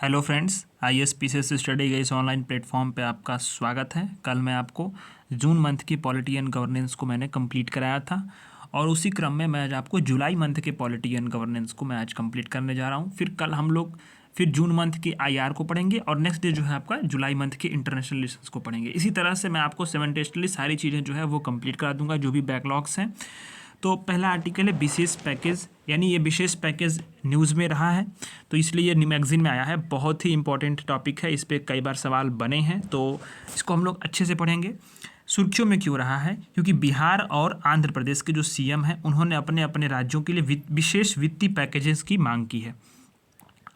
Hello friends, ISPCS study के इस online platform पे आपका स्वागत है। कल मैं आपको जून मंथ की पॉलिटी एंड गवर्नेंस को मैंने कंप्लीट कराया था और उसी क्रम में मैं आज आपको जुलाई मंथ के पॉलिटी एंड गवर्नेंस को मैं आज कंप्लीट करने जा रहा हूँ। फिर कल हम लोग जून मंथ की IR को पढ़ेंगे और नेक्स्ट डे जो है आपका जुलाई मंथ के इंटरनेशनल रिलेशंस को पढ़ेंगे। इसी तरह से मैं आपको सिमल्टेनियसली सारी चीज़ें जो है वो कंप्लीट करा दूंगा जो भी बैकलॉग्स हैं। तो पहला आर्टिकल है विशेष पैकेज, यानी ये विशेष पैकेज न्यूज़ में रहा है तो इसलिए ये मैगजीन में आया है। बहुत ही इंपॉर्टेंट टॉपिक है, इस पर कई बार सवाल बने हैं तो इसको हम लोग अच्छे से पढ़ेंगे। सुर्खियों में क्यों रहा है? क्योंकि बिहार और आंध्र प्रदेश के जो CM हैं उन्होंने अपने अपने राज्यों के लिए विशेष वित्तीय पैकेजेस की मांग की है।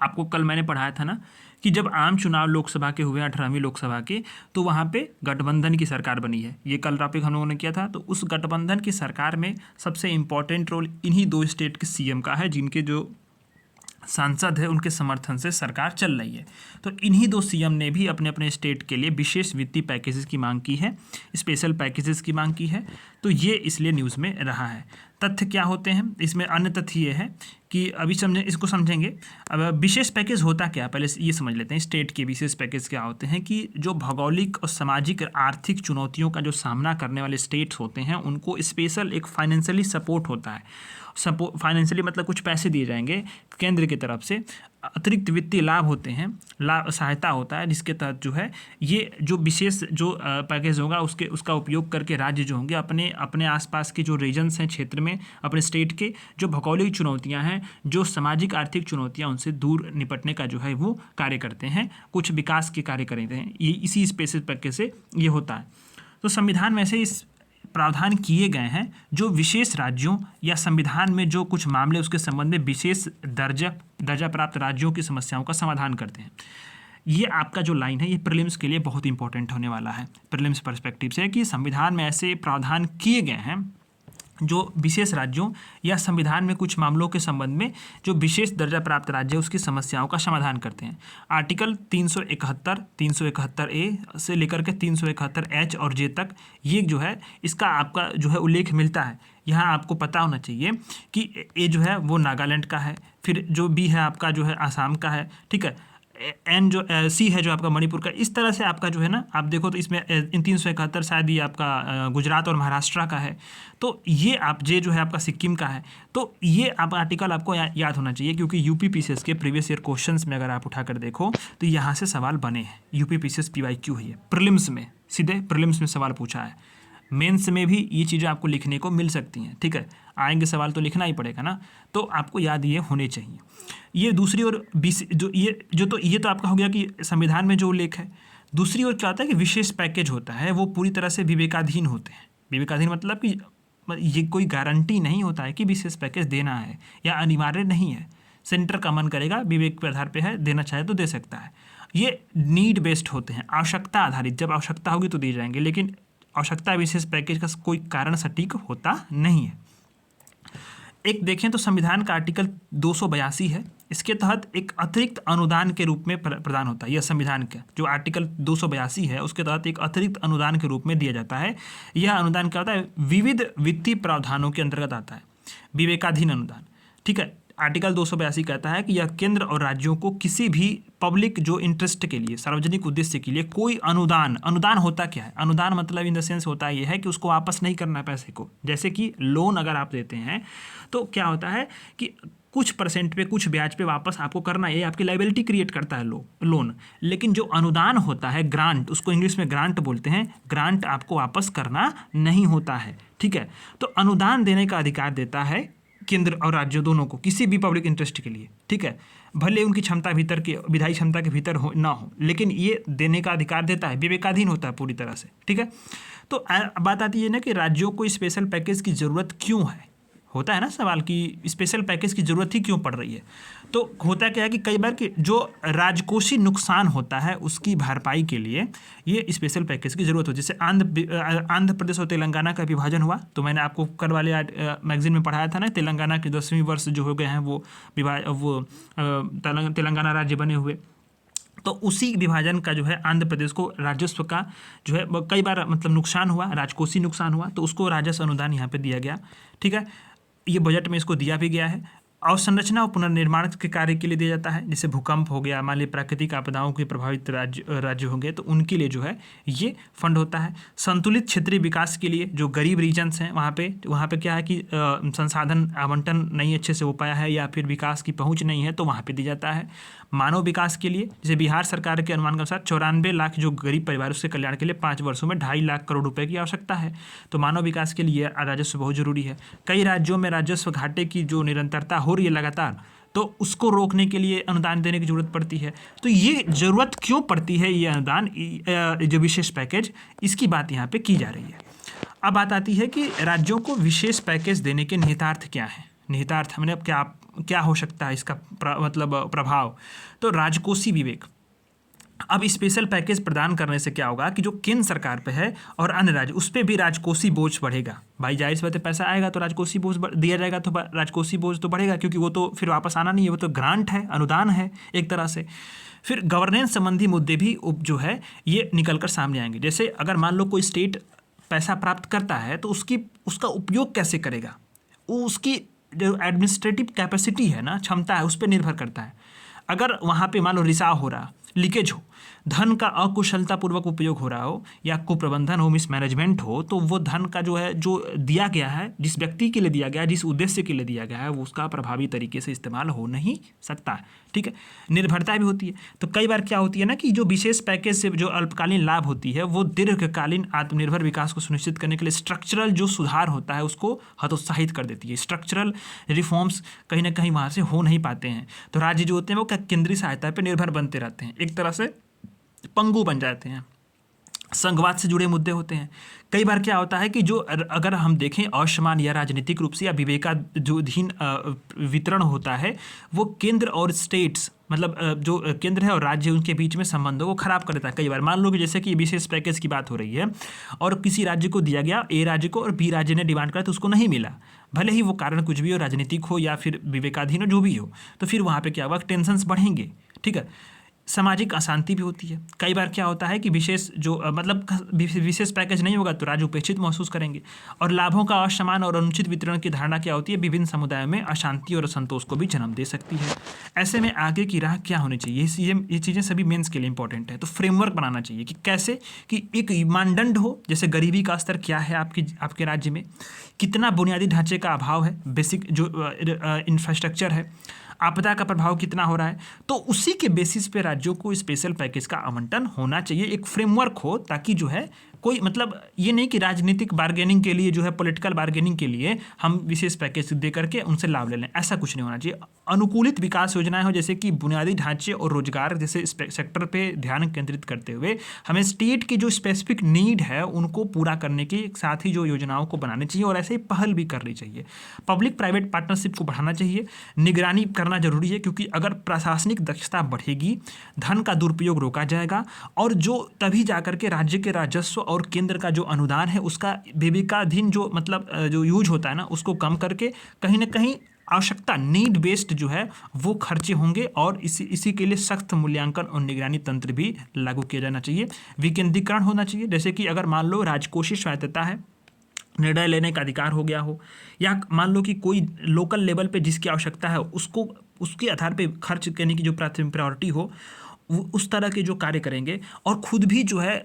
आपको कल मैंने पढ़ाया था ना कि जब आम चुनाव लोकसभा के हुए 18वीं लोकसभा के, तो वहाँ पे गठबंधन की सरकार बनी है। ये कल टॉपिक हम लोगों ने किया था। तो उस गठबंधन की सरकार में सबसे इम्पोर्टेंट रोल इन्हीं दो स्टेट के CM का है, जिनके जो सांसद है उनके समर्थन से सरकार चल रही है। तो इन्हीं दो CM ने भी अपने अपने स्टेट के लिए विशेष वित्तीय पैकेजेस की मांग की है, स्पेशल पैकेजेस की मांग की है। तो ये इसलिए न्यूज़ में रहा है। तथ्य क्या होते हैं इसमें? अन्य तथ्य ये है कि अभी इसको समझेंगे। अब विशेष पैकेज होता क्या, पहले ये समझ लेते हैं। स्टेट के विशेष पैकेज क्या होते हैं कि जो भौगोलिक और सामाजिक आर्थिक चुनौतियों का जो सामना करने वाले स्टेट्स होते हैं उनको स्पेशल एक फाइनेंशियली सपोर्ट होता है। फाइनेंशियली मतलब कुछ पैसे दिए जाएंगे केंद्र की तरफ से, अतिरिक्त वित्तीय लाभ होते हैं, लाभ सहायता होता है, जिसके तहत जो है ये जो विशेष जो पैकेज होगा उसका उपयोग करके राज्य जो होंगे अपने अपने आसपास के जो रीजन्स हैं, क्षेत्र में अपने स्टेट के जो भौगोलिक चुनौतियां हैं, जो सामाजिक आर्थिक चुनौतियां, उनसे दूर निपटने का जो है वो कार्य करते हैं, कुछ विकास के कार्य करते हैं। ये इसी स्पेशल पैकेज से ये होता है। तो संविधान में से इस प्रावधान किए गए हैं जो विशेष राज्यों या संविधान में जो कुछ मामले उसके संबंध में विशेष दर्जा प्राप्त राज्यों की समस्याओं का समाधान करते हैं। ये आपका जो लाइन है ये प्रीलिम्स के लिए बहुत इंपॉर्टेंट होने वाला है, प्रीलिम्स पर्सपेक्टिव से, कि संविधान में ऐसे प्रावधान किए गए हैं जो विशेष राज्यों या संविधान में कुछ मामलों के संबंध में जो विशेष दर्जा प्राप्त राज्य उसकी समस्याओं का समाधान करते हैं। आर्टिकल 371, 371A से लेकर के 371H और J तक ये जो है इसका आपका जो है उल्लेख मिलता है। यहाँ आपको पता होना चाहिए कि A जो है वो नागालैंड का है, फिर जो B है आपका जो है आसाम का है, ठीक है, N जो C है जो आपका मणिपुर का। इस तरह से आपका जो है ना, आप देखो तो इसमें इन 371 शायद ये आपका गुजरात और महाराष्ट्र का है। तो ये आप J जो है आपका सिक्किम का है। तो ये आप आर्टिकल आपको याद होना चाहिए, क्योंकि UPPCS के प्रीवियस ईयर क्वेश्चंस में अगर आप उठाकर देखो तो यहाँ से सवाल बने हैं। UPPCS PYQ है, प्रीलिम्स में सीधे प्रीलिम्स में सवाल पूछा है। मेंस में भी ये चीज़ें आपको लिखने को मिल सकती हैं, ठीक है, आएंगे सवाल तो लिखना ही पड़ेगा ना, तो आपको याद ये होने चाहिए। ये दूसरी ओर ये तो आपका हो गया कि संविधान में जो उल्लेख है। दूसरी ओर क्या होता है कि विशेष पैकेज होता है वो पूरी तरह से विवेकाधीन होते हैं। विवेकाधीन मतलब कि ये कोई गारंटी नहीं होता है कि विशेष पैकेज देना है या अनिवार्य नहीं है। सेंटर का मन करेगा, विवेक के आधार पर है, देना चाहे तो दे सकता है। ये नीड बेस्ड होते हैं, आवश्यकता आधारित, जब आवश्यकता होगी तो दिए जाएंगे, लेकिन आवश्यकता विशेष पैकेज का कोई कारण सटीक होता नहीं है। एक देखें तो संविधान का आर्टिकल 282 है, इसके तहत एक अतिरिक्त अनुदान के रूप में प्रदान होता है। यह संविधान का जो आर्टिकल 282 है उसके तहत एक अतिरिक्त अनुदान के रूप में दिया जाता है। यह अनुदान क्या होता है? विविध वित्तीय प्रावधानों के अंतर्गत आता है, विवेकाधीन अनुदान, ठीक है। आर्टिकल 282 कहता है कि यह केंद्र और राज्यों को किसी भी पब्लिक जो इंटरेस्ट के लिए, सार्वजनिक उद्देश्य के लिए कोई अनुदान होता क्या है? अनुदान मतलब इन द सेंस होता है ये है कि उसको वापस नहीं करना है पैसे को। जैसे कि लोन अगर आप देते हैं तो क्या होता है कि कुछ परसेंट पे, कुछ ब्याज पे वापस आपको करना है, ये आपकी लायबिलिटी क्रिएट करता है लोन। लेकिन जो अनुदान होता है, ग्रांट, उसको इंग्लिश में ग्रांट बोलते हैं, ग्रांट आपको वापस करना नहीं होता है, ठीक है। तो अनुदान देने का अधिकार देता है केंद्र और राज्य दोनों को किसी भी पब्लिक इंटरेस्ट के लिए, ठीक है, भले उनकी क्षमता भीतर के विधायी क्षमता के भीतर हो ना हो, लेकिन ये देने का अधिकार देता है, विवेकाधीन होता है पूरी तरह से, ठीक है। तो बात आती है ना कि राज्यों को स्पेशल पैकेज की ज़रूरत क्यों है? होता है ना सवाल कि स्पेशल पैकेज की ज़रूरत ही क्यों पड़ रही है? तो होता क्या है कि कई बार कि जो राजकोषीय नुकसान होता है उसकी भरपाई के लिए ये स्पेशल पैकेज की ज़रूरत हो। जैसे आंध्र प्रदेश और तेलंगाना का विभाजन हुआ, तो मैंने आपको कल वाले मैगजीन में पढ़ाया था ना, तेलंगाना के 10वीं वर्ष जो हो गए हैं वो तेलंगाना राज्य बने हुए। तो उसी विभाजन का जो है आंध्र प्रदेश को राजस्व का जो है कई बार मतलब नुकसान हुआ, राजकोषीय नुकसान हुआ, तो उसको राजस्व अनुदान यहाँ पे दिया गया, ठीक है। ये बजट में इसको दिया भी गया है। अवसंरचना और पुनर्निर्माण के कार्य के लिए दिया जाता है, जैसे भूकंप हो गया, मान लीजिए प्राकृतिक आपदाओं के प्रभावित राज्य होंगे तो उनके लिए जो है ये फंड होता है। संतुलित क्षेत्रीय विकास के लिए जो गरीब रीजन्स हैं वहाँ पे क्या है कि संसाधन आवंटन नहीं अच्छे से हो पाया है या फिर विकास की पहुँच नहीं है तो वहाँ पे दिया जाता है। मानव विकास के लिए जैसे बिहार सरकार के अनुमान के अनुसार 94 लाख जो गरीब परिवारों के कल्याण के लिए 5 वर्षों में 2.5 लाख करोड़ रुपए की आवश्यकता है, तो मानव विकास के लिए राजस्व बहुत जरूरी है। कई राज्यों में राजस्व घाटे की जो निरंतरता हो रही है लगातार, तो उसको रोकने के लिए अनुदान देने की जरूरत पड़ती है। तो ये ज़रूरत क्यों पड़ती है, ये अनुदान जो विशेष पैकेज, इसकी बात यहाँ पे की जा रही है। अब बात आती है कि राज्यों को विशेष पैकेज देने के निहितार्थ क्या हैं। निहितार्थ मैंने अब क्या हो सकता है इसका मतलब प्रभाव, तो राजकोषीय विवेक। अब स्पेशल पैकेज प्रदान करने से क्या होगा कि जो केंद्र सरकार पे है और अन्य राज्य उस पर भी राजकोषीय बोझ बढ़ेगा। भाई जाहिर सी बात है, पैसा आएगा तो राजकोषीय बोझ दिया जाएगा, तो राजकोषीय बोझ तो बढ़ेगा क्योंकि वो तो फिर वापस आना नहीं है, वो तो ग्रांट है, अनुदान है एक तरह से। फिर गवर्नेंस संबंधी मुद्दे भी जो है ये निकल कर सामने आएंगे। जैसे अगर मान लो कोई स्टेट पैसा प्राप्त करता है तो उसका उपयोग कैसे करेगा, वो उसकी जो एडमिनिस्ट्रेटिव कैपेसिटी है ना, क्षमता है, उस पर निर्भर करता है। अगर वहाँ पे मान लो रिसाव हो रहा, लीकेज हो, धन का अकुशलतापूर्वक उपयोग हो रहा हो या कुप्रबंधन हो, मिसमैनेजमेंट हो, तो वो धन का जो है जो दिया गया है, जिस व्यक्ति के लिए दिया गया है, जिस उद्देश्य के लिए दिया गया है, वो उसका प्रभावी तरीके से इस्तेमाल हो नहीं सकता है। ठीक है, निर्भरता भी होती है। तो कई बार क्या होती है ना कि जो विशेष पैकेज से जो अल्पकालीन लाभ होती है वो दीर्घकालीन आत्मनिर्भर विकास को सुनिश्चित करने के लिए स्ट्रक्चरल जो सुधार होता है उसको हतोत्साहित कर देती है। स्ट्रक्चरल रिफॉर्म्स कहीं ना कहीं वहाँ से हो नहीं पाते हैं, तो राज्य जो होते हैं वो केंद्रीय सहायता पर निर्भर बनते रहते हैं, एक तरह से पंगु बन जाते हैं। संघवाद से जुड़े मुद्दे होते हैं। कई बार क्या होता है कि जो अगर हम देखें असमान या राजनीतिक रूप से या विवेकाधीन वितरण होता है, वो केंद्र और स्टेट्स मतलब जो केंद्र है और राज्य उनके बीच में संबंधों को खराब कर देता है। कई बार मान लो कि जैसे कि विशेष पैकेज की बात हो रही है और किसी राज्य को दिया गया, ए राज्य को, और बी राज्य ने डिमांड करा तो उसको नहीं मिला, भले ही वो कारण कुछ भी हो, राजनीतिक हो या फिर विवेकाधीन हो, जो भी हो, तो फिर वहाँ पे क्या होगा, टेंशन्स बढ़ेंगे। ठीक है, सामाजिक अशांति भी होती है। कई बार क्या होता है कि विशेष विशेष पैकेज नहीं होगा तो राज्य उपेक्षित महसूस करेंगे, और लाभों का असमान और अनुचित वितरण की धारणा क्या होती है, विभिन्न समुदायों में अशांति और असंतोष को भी जन्म दे सकती है। ऐसे में आगे की राह क्या होनी चाहिए, ये चीज़ें सभी मेंस के लिए इंपॉर्टेंट है। तो फ्रेमवर्क बनाना चाहिए कि कैसे कि एक मानदंड हो, जैसे गरीबी का स्तर क्या है आपके राज्य में, कितना बुनियादी ढांचे का अभाव है, बेसिक जो इंफ्रास्ट्रक्चर है, आपदा का प्रभाव कितना हो रहा है, तो उसी के बेसिस पे राज्यों को स्पेशल पैकेज का आवंटन होना चाहिए। एक फ्रेमवर्क हो ताकि जो है कोई मतलब ये नहीं कि राजनीतिक बार्गेनिंग के लिए जो है पॉलिटिकल बार्गेनिंग के लिए हम विशेष पैकेज दे करके उनसे लाभ ले लें, ऐसा कुछ नहीं होना चाहिए। अनुकूलित विकास योजनाएं हो, जैसे कि बुनियादी ढांचे और रोजगार जैसे सेक्टर पे ध्यान केंद्रित करते हुए हमें स्टेट की जो स्पेसिफिक नीड है उनको पूरा करने के साथ ही जो योजनाओं को बनानी चाहिए और ऐसे ही पहल भी करनी चाहिए। पब्लिक प्राइवेट पार्टनरशिप को बढ़ाना चाहिए, निगरानी करना जरूरी है, क्योंकि अगर प्रशासनिक दक्षता बढ़ेगी, धन का दुरुपयोग रोका जाएगा और जो तभी जाकर के राज्य के राजस्व और केंद्र का जो अनुदान है उसका विवेकाधीन जो मतलब जो यूज होता है ना, उसको कम करके कहीं ना कहीं आवश्यकता नीड बेस्ड जो है वो खर्चे होंगे, और इसी के लिए सख्त मूल्यांकन और निगरानी तंत्र भी लागू किया जाना चाहिए। विकेंद्रीकरण होना चाहिए, जैसे कि अगर मान लो राजकोषीय स्वायत्तता है, निर्णय लेने का अधिकार हो गया हो, या मान लो कि कोई लोकल लेवल पे जिसकी आवश्यकता है उसको उसके आधार पे खर्च करने की जो प्रायोरिटी हो, वो उस तरह के जो कार्य करेंगे, और खुद भी जो है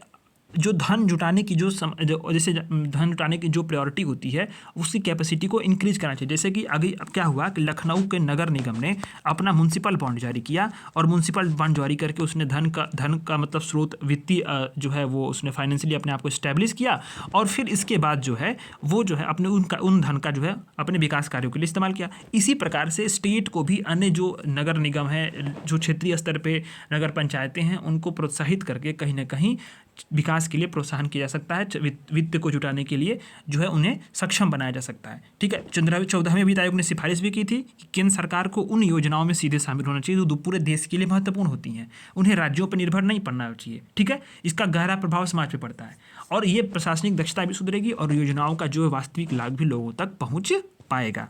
जो धन जुटाने की जैसे धन जुटाने की जो प्रायोरिटी होती है उसकी कैपेसिटी को इंक्रीज करना चाहिए। जैसे कि आगे अब क्या हुआ कि लखनऊ के नगर निगम ने अपना म्यूनसिपल बॉन्ड जारी किया, और म्यूनसिपल बॉन्ड जारी करके उसने धन का मतलब स्रोत वित्तीय जो है वो उसने फाइनेंशियली अपने आप को इस्टेब्लिश किया, और फिर इसके बाद जो है वो जो है अपने उन धन का जो है अपने विकास कार्यों के लिए इस्तेमाल किया। इसी प्रकार से स्टेट को भी अन्य जो नगर निगम है, जो क्षेत्रीय स्तर पर नगर पंचायतें हैं, उनको प्रोत्साहित करके कहीं ना कहीं विकास के लिए प्रोत्साहन किया जा सकता है, वित्त को जुटाने के लिए जो है उन्हें सक्षम बनाया जा सकता है। ठीक है, 14वें वित्त आयोग ने सिफारिश भी की थी कि केंद्र सरकार को उन योजनाओं में सीधे शामिल होना चाहिए जो पूरे देश के लिए महत्वपूर्ण होती हैं, उन्हें राज्यों पर निर्भर नहीं पड़ना चाहिए। ठीक है, इसका गहरा प्रभाव समाज पर पड़ता है, और ये प्रशासनिक दक्षता भी सुधरेगी और योजनाओं का जो वास्तविक लाभ भी लोगों तक पहुँच पाएगा।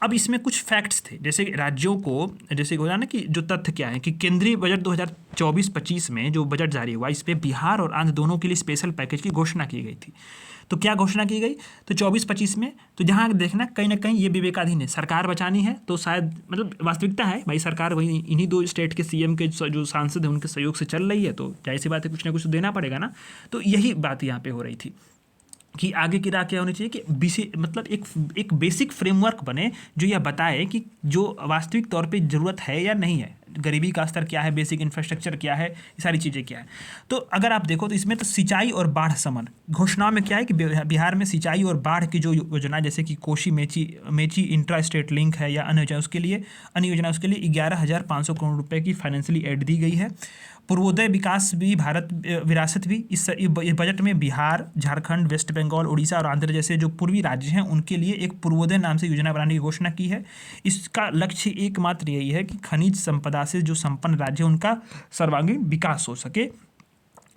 अब इसमें कुछ फैक्ट्स थे, जैसे राज्यों को, जैसे हो ना कि जो तथ्य क्या है कि केंद्रीय बजट 2024-25 में जो बजट जारी हुआ, इस पे बिहार और आंध्र दोनों के लिए स्पेशल पैकेज की घोषणा की गई थी। तो क्या घोषणा की गई, तो 24-25 में, तो जहाँ देखना कहीं ना कहीं ये विवेकाधीन है, सरकार बचानी है, तो शायद मतलब वास्तविकता है भाई, सरकार वही इन्हीं दो स्टेट के सीएम के जो सांसद हैं उनके सहयोग से चल रही है, तो जाहिर सी बात है कुछ ना कुछ तो देना पड़ेगा ना। तो यही बात यहाँ पे हो रही थी कि आगे की राह क्या होनी चाहिए कि मतलब एक बेसिक फ्रेमवर्क बने जो यह बताए कि जो वास्तविक तौर पे ज़रूरत है या नहीं है, गरीबी का स्तर क्या है, बेसिक इंफ्रास्ट्रक्चर क्या है, ये सारी चीज़ें क्या है। तो अगर आप देखो तो इसमें तो सिंचाई और बाढ़ समन घोषणाओं में क्या है कि बिहार में सिंचाई और बाढ़ की जो योजना, जैसे कि Kosi Mechi intra state link है या अन्य योजना, उसके लिए 11,500 करोड़ रुपए की फाइनेंशियली एड दी गई है। पूर्वोदय विकास भी, भारत विरासत भी, इस बजट में बिहार, झारखंड, वेस्ट बंगाल, उड़ीसा और आंध्र जैसे जो पूर्वी राज्य हैं उनके लिए एक पूर्वोदय नाम से योजना बनाने की घोषणा की है। इसका लक्ष्य एकमात्र यही है कि खनिज संपदा से जो संपन्न राज्य है उनका सर्वांगीण विकास हो सके,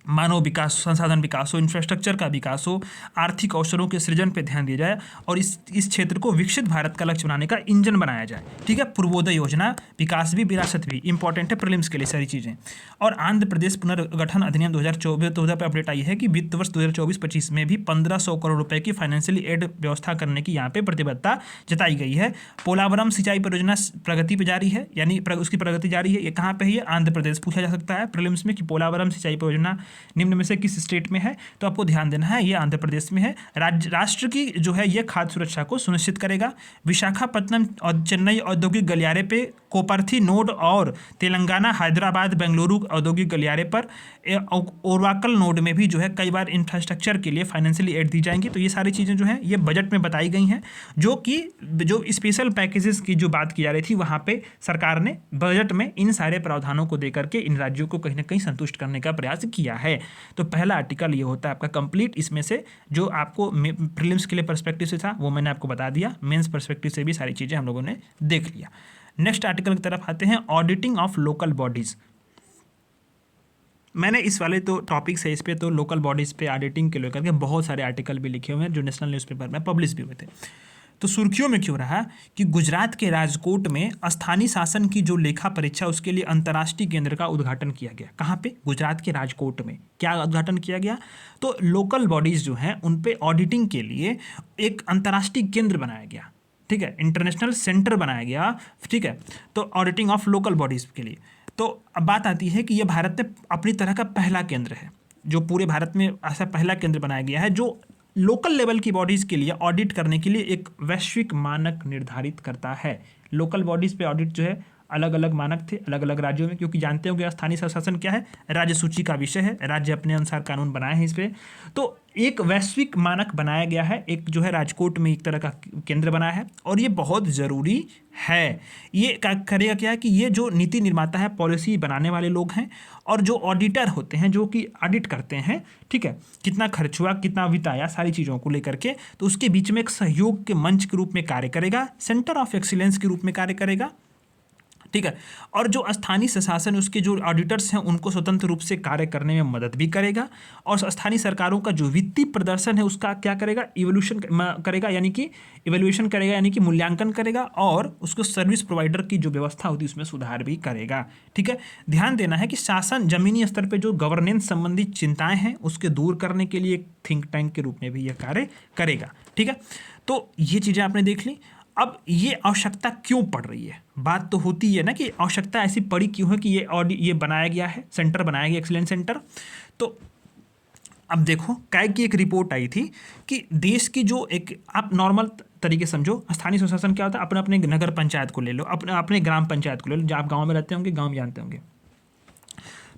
मानव विकास, संसाधन विकास हो, इंफ्रास्ट्रक्चर का विकास हो, आर्थिक अवसरों के सृजन पर ध्यान दिया जाए और इस क्षेत्र को विकसित भारत का लक्ष्य बनाने का इंजन बनाया जाए। ठीक है, पूर्वोदय योजना, विकास भी, विरासत भी इंपॉर्टेंट है प्रीलिम्स के लिए सारी चीज़ें। और आंध्र प्रदेश पुनर्गठन अधिनियम 2024 पे अपडेट आई है कि वित्त वर्ष 2024-25 में भी 1,500 करोड़ रुपए की फाइनेंशियली एड व्यवस्था करने की यहाँ पे प्रतिबद्धता जताई गई है। पोलावरम सिंचाई परियोजना प्रगति पर जारी है, यानी उसकी प्रगति जारी है। ये कहाँ पे है, ये आंध्र प्रदेश। पूछा जा सकता है प्रीलिम्स में कि पोलावरम सिंचाई परियोजना निम्न में से किस स्टेट में है, तो आपको ध्यान देना है ये आंध्र प्रदेश में है। राष्ट्र की जो है ये खाद्य सुरक्षा को सुनिश्चित करेगा। विशाखापट्टनम और चेन्नई औद्योगिक गलियारे पे कोपरथी नोड और तेलंगाना, हैदराबाद, बेंगलुरु औद्योगिक गलियारे पर ओरवाकल नोड में भी जो है कई बार इंफ्रास्ट्रक्चर के लिए फाइनेंशियली एड दी जाएंगी। तो ये सारी चीज़ें जो हैं ये बजट में बताई गई हैं, जो स्पेशल पैकेजेस की जो बात की जा रही थी वहाँ पे सरकार ने बजट में इन सारे प्रावधानों को देकर के इन राज्यों को कहीं ना कहीं संतुष्ट करने का प्रयास किया है। तो पहला आर्टिकल ये होता है आपका कंप्लीट। इसमें से जो आपको प्रीलिम्स के लिए पर्सपेक्टिव से था वो मैंने आपको बता दिया, मेंस पर्सपेक्टिव से भी सारी चीज़ें हम लोगों ने देख लिया। नेक्स्ट आर्टिकल की तरफ आते हैं, ऑडिटिंग ऑफ लोकल बॉडीज़। मैंने इस वाले तो टॉपिक्स है, इस पे तो लोकल बॉडीज़ पे ऑडिटिंग के लेकर के बहुत सारे आर्टिकल भी लिखे हुए हैं जो नेशनल न्यूज़पेपर में पब्लिश भी हुए थे। तो सुर्खियों में क्यों रहा कि गुजरात के राजकोट में स्थानीय शासन की जो लेखा परीक्षा उसके लिए अंतर्राष्ट्रीय केंद्र का उद्घाटन किया गया। कहाँ पे, गुजरात के राजकोट में। क्या उद्घाटन किया गया, तो लोकल बॉडीज़ जो हैं उन पे ऑडिटिंग के लिए एक अंतर्राष्ट्रीय केंद्र बनाया गया। ठीक है, इंटरनेशनल सेंटर बनाया गया। ठीक है, तो ऑडिटिंग ऑफ लोकल बॉडीज़ के लिए। तो अब बात आती है कि यह भारत में अपनी तरह का पहला केंद्र है, जो पूरे भारत में ऐसा पहला केंद्र बनाया गया है जो लोकल लेवल की बॉडीज़ के लिए ऑडिट करने के लिए एक वैश्विक मानक निर्धारित करता है। लोकल बॉडीज़ पे ऑडिट जो है अलग अलग मानक थे अलग अलग राज्यों में, क्योंकि जानते हो कि स्थानीय स्वशासन क्या है, राज्य सूची का विषय है, राज्य अपने अनुसार कानून बनाए हैं इस पर। तो एक वैश्विक मानक बनाया गया है, एक जो है राजकोट में एक तरह का केंद्र बना है और ये बहुत ज़रूरी है। ये करेगा क्या है कि ये जो नीति निर्माता है, पॉलिसी बनाने वाले लोग हैं और जो ऑडिटर होते हैं जो कि ऑडिट करते हैं, ठीक है, कितना खर्च हुआ, कितना वित्त आया, सारी चीज़ों को लेकर के, तो उसके बीच में एक सहयोग के मंच के रूप में कार्य करेगा, सेंटर ऑफ एक्सीलेंस के रूप में कार्य करेगा। ठीक है, और जो स्थानीय प्रशासन उसके जो ऑडिटर्स हैं उनको स्वतंत्र रूप से कार्य करने में मदद भी करेगा और स्थानीय सरकारों का जो वित्तीय प्रदर्शन है उसका क्या करेगा, इवोल्यूशन करेगा, यानी कि मूल्यांकन करेगा और उसको सर्विस प्रोवाइडर की जो व्यवस्था होती है उसमें सुधार भी करेगा। ठीक है, ध्यान देना है कि शासन जमीनी स्तर पर जो गवर्नेंस संबंधी चिंताएं हैं उसके दूर करने के लिए एक थिंक टैंक के रूप में भी यह कार्य करेगा। ठीक है, तो ये चीज़ें आपने देख ली। अब ये आवश्यकता क्यों पड़ रही है, बात तो होती है ना कि आवश्यकता ऐसी पड़ी क्यों है कि ये बनाया गया है, सेंटर बनाया गया, एक्सीलेंस सेंटर। तो अब देखो काय की एक रिपोर्ट आई थी कि देश की जो एक, आप नॉर्मल तरीके समझो, स्थानीय स्वशासन क्या होता है, अपने अपने नगर पंचायत को ले लो, अपने ग्राम पंचायत को ले लो, जब आप गाँव में रहते होंगे, गाँव में जानते होंगे,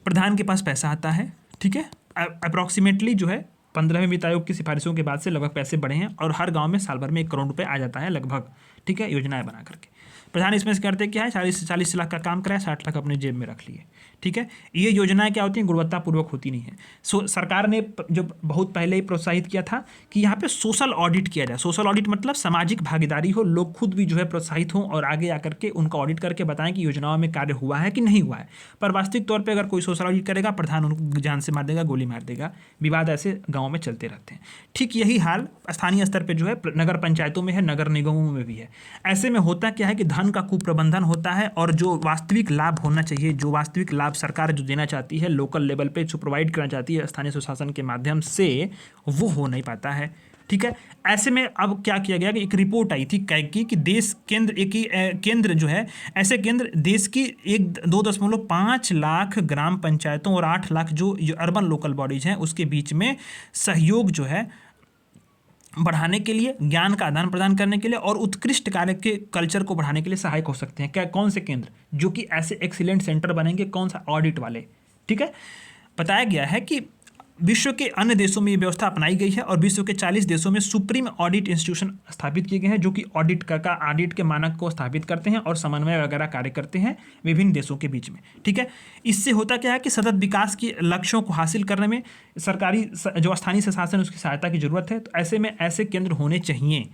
प्रधान के पास पैसा आता है। ठीक है, अप्रॉक्सीमेटली जो है 15वें वित्त आयोग की सिफारिशों के बाद से लगभग पैसे बढ़े हैं और हर गांव में साल भर में 1 करोड़ रुपए आ जाता है लगभग। ठीक है, योजनाएं बना करके प्रधान इसमें से करते क्या है, 40 लाख का काम कराया, 60 लाख अपने जेब में रख लिए। ठीक है, ये योजनाएं क्या होती हैं, गुणवत्तापूर्वक होती नहीं है। सरकार ने जो बहुत पहले ही प्रोत्साहित किया था कि यहाँ पे सोशल ऑडिट किया जाए। सोशल ऑडिट मतलब सामाजिक भागीदारी हो, लोग खुद भी जो है प्रोत्साहित हों और आगे आकर के उनका ऑडिट करके बताएं कि योजनाओं में कार्य हुआ है कि नहीं हुआ है। पर वास्तविक तौर पर अगर कोई सोशल ऑडिट करेगा, प्रधान उनको जान से मार देगा, गोली मार देगा, विवाद ऐसे गाँव में चलते रहते हैं। ठीक यही हाल स्थानीय स्तर पर जो है नगर पंचायतों में है, नगर निगमों में भी है। ऐसे में होता क्या है कि धन का कुप्रबंधन होता है और जो वास्तविक लाभ होना चाहिए, जो वास्तविक लाभ सरकार जो देना चाहती है, लोकल लेवल पे जो प्रोवाइड करना चाहती है स्थानीय स्वशासन के माध्यम से, वो हो नहीं पाता है। ठीक है, ऐसे में अब क्या किया गया कि एक रिपोर्ट आई थी कैग की कि देश केंद्र एक ही केंद्र जो है, ऐसे केंद्र देश की 2.5 लाख ग्राम पंचायतों और 8 लाख जो अर्बन लोकल बॉडीज हैं उसके बीच में सहयोग जो है बढ़ाने के लिए, ज्ञान का आदान प्रदान करने के लिए और उत्कृष्ट कार्य के कल्चर को बढ़ाने के लिए सहायक हो सकते हैं। क्या कौन से केंद्र जो कि ऐसे एक्सीलेंट सेंटर बनेंगे, कौन सा, ऑडिट वाले। ठीक है, बताया गया है कि विश्व के अन्य देशों में ये व्यवस्था अपनाई गई है और विश्व के 40 देशों में सुप्रीम ऑडिट इंस्टीट्यूशन स्थापित किए गए हैं जो कि ऑडिट के मानक को स्थापित करते हैं और समन्वय वगैरह कार्य करते हैं विभिन्न देशों के बीच में। ठीक है, इससे होता क्या है कि सतत विकास के लक्ष्यों को हासिल करने में सरकारी जो स्थानीय प्रशासन उसकी सहायता की जरूरत है। तो ऐसे में ऐसे केंद्र होने चाहिए।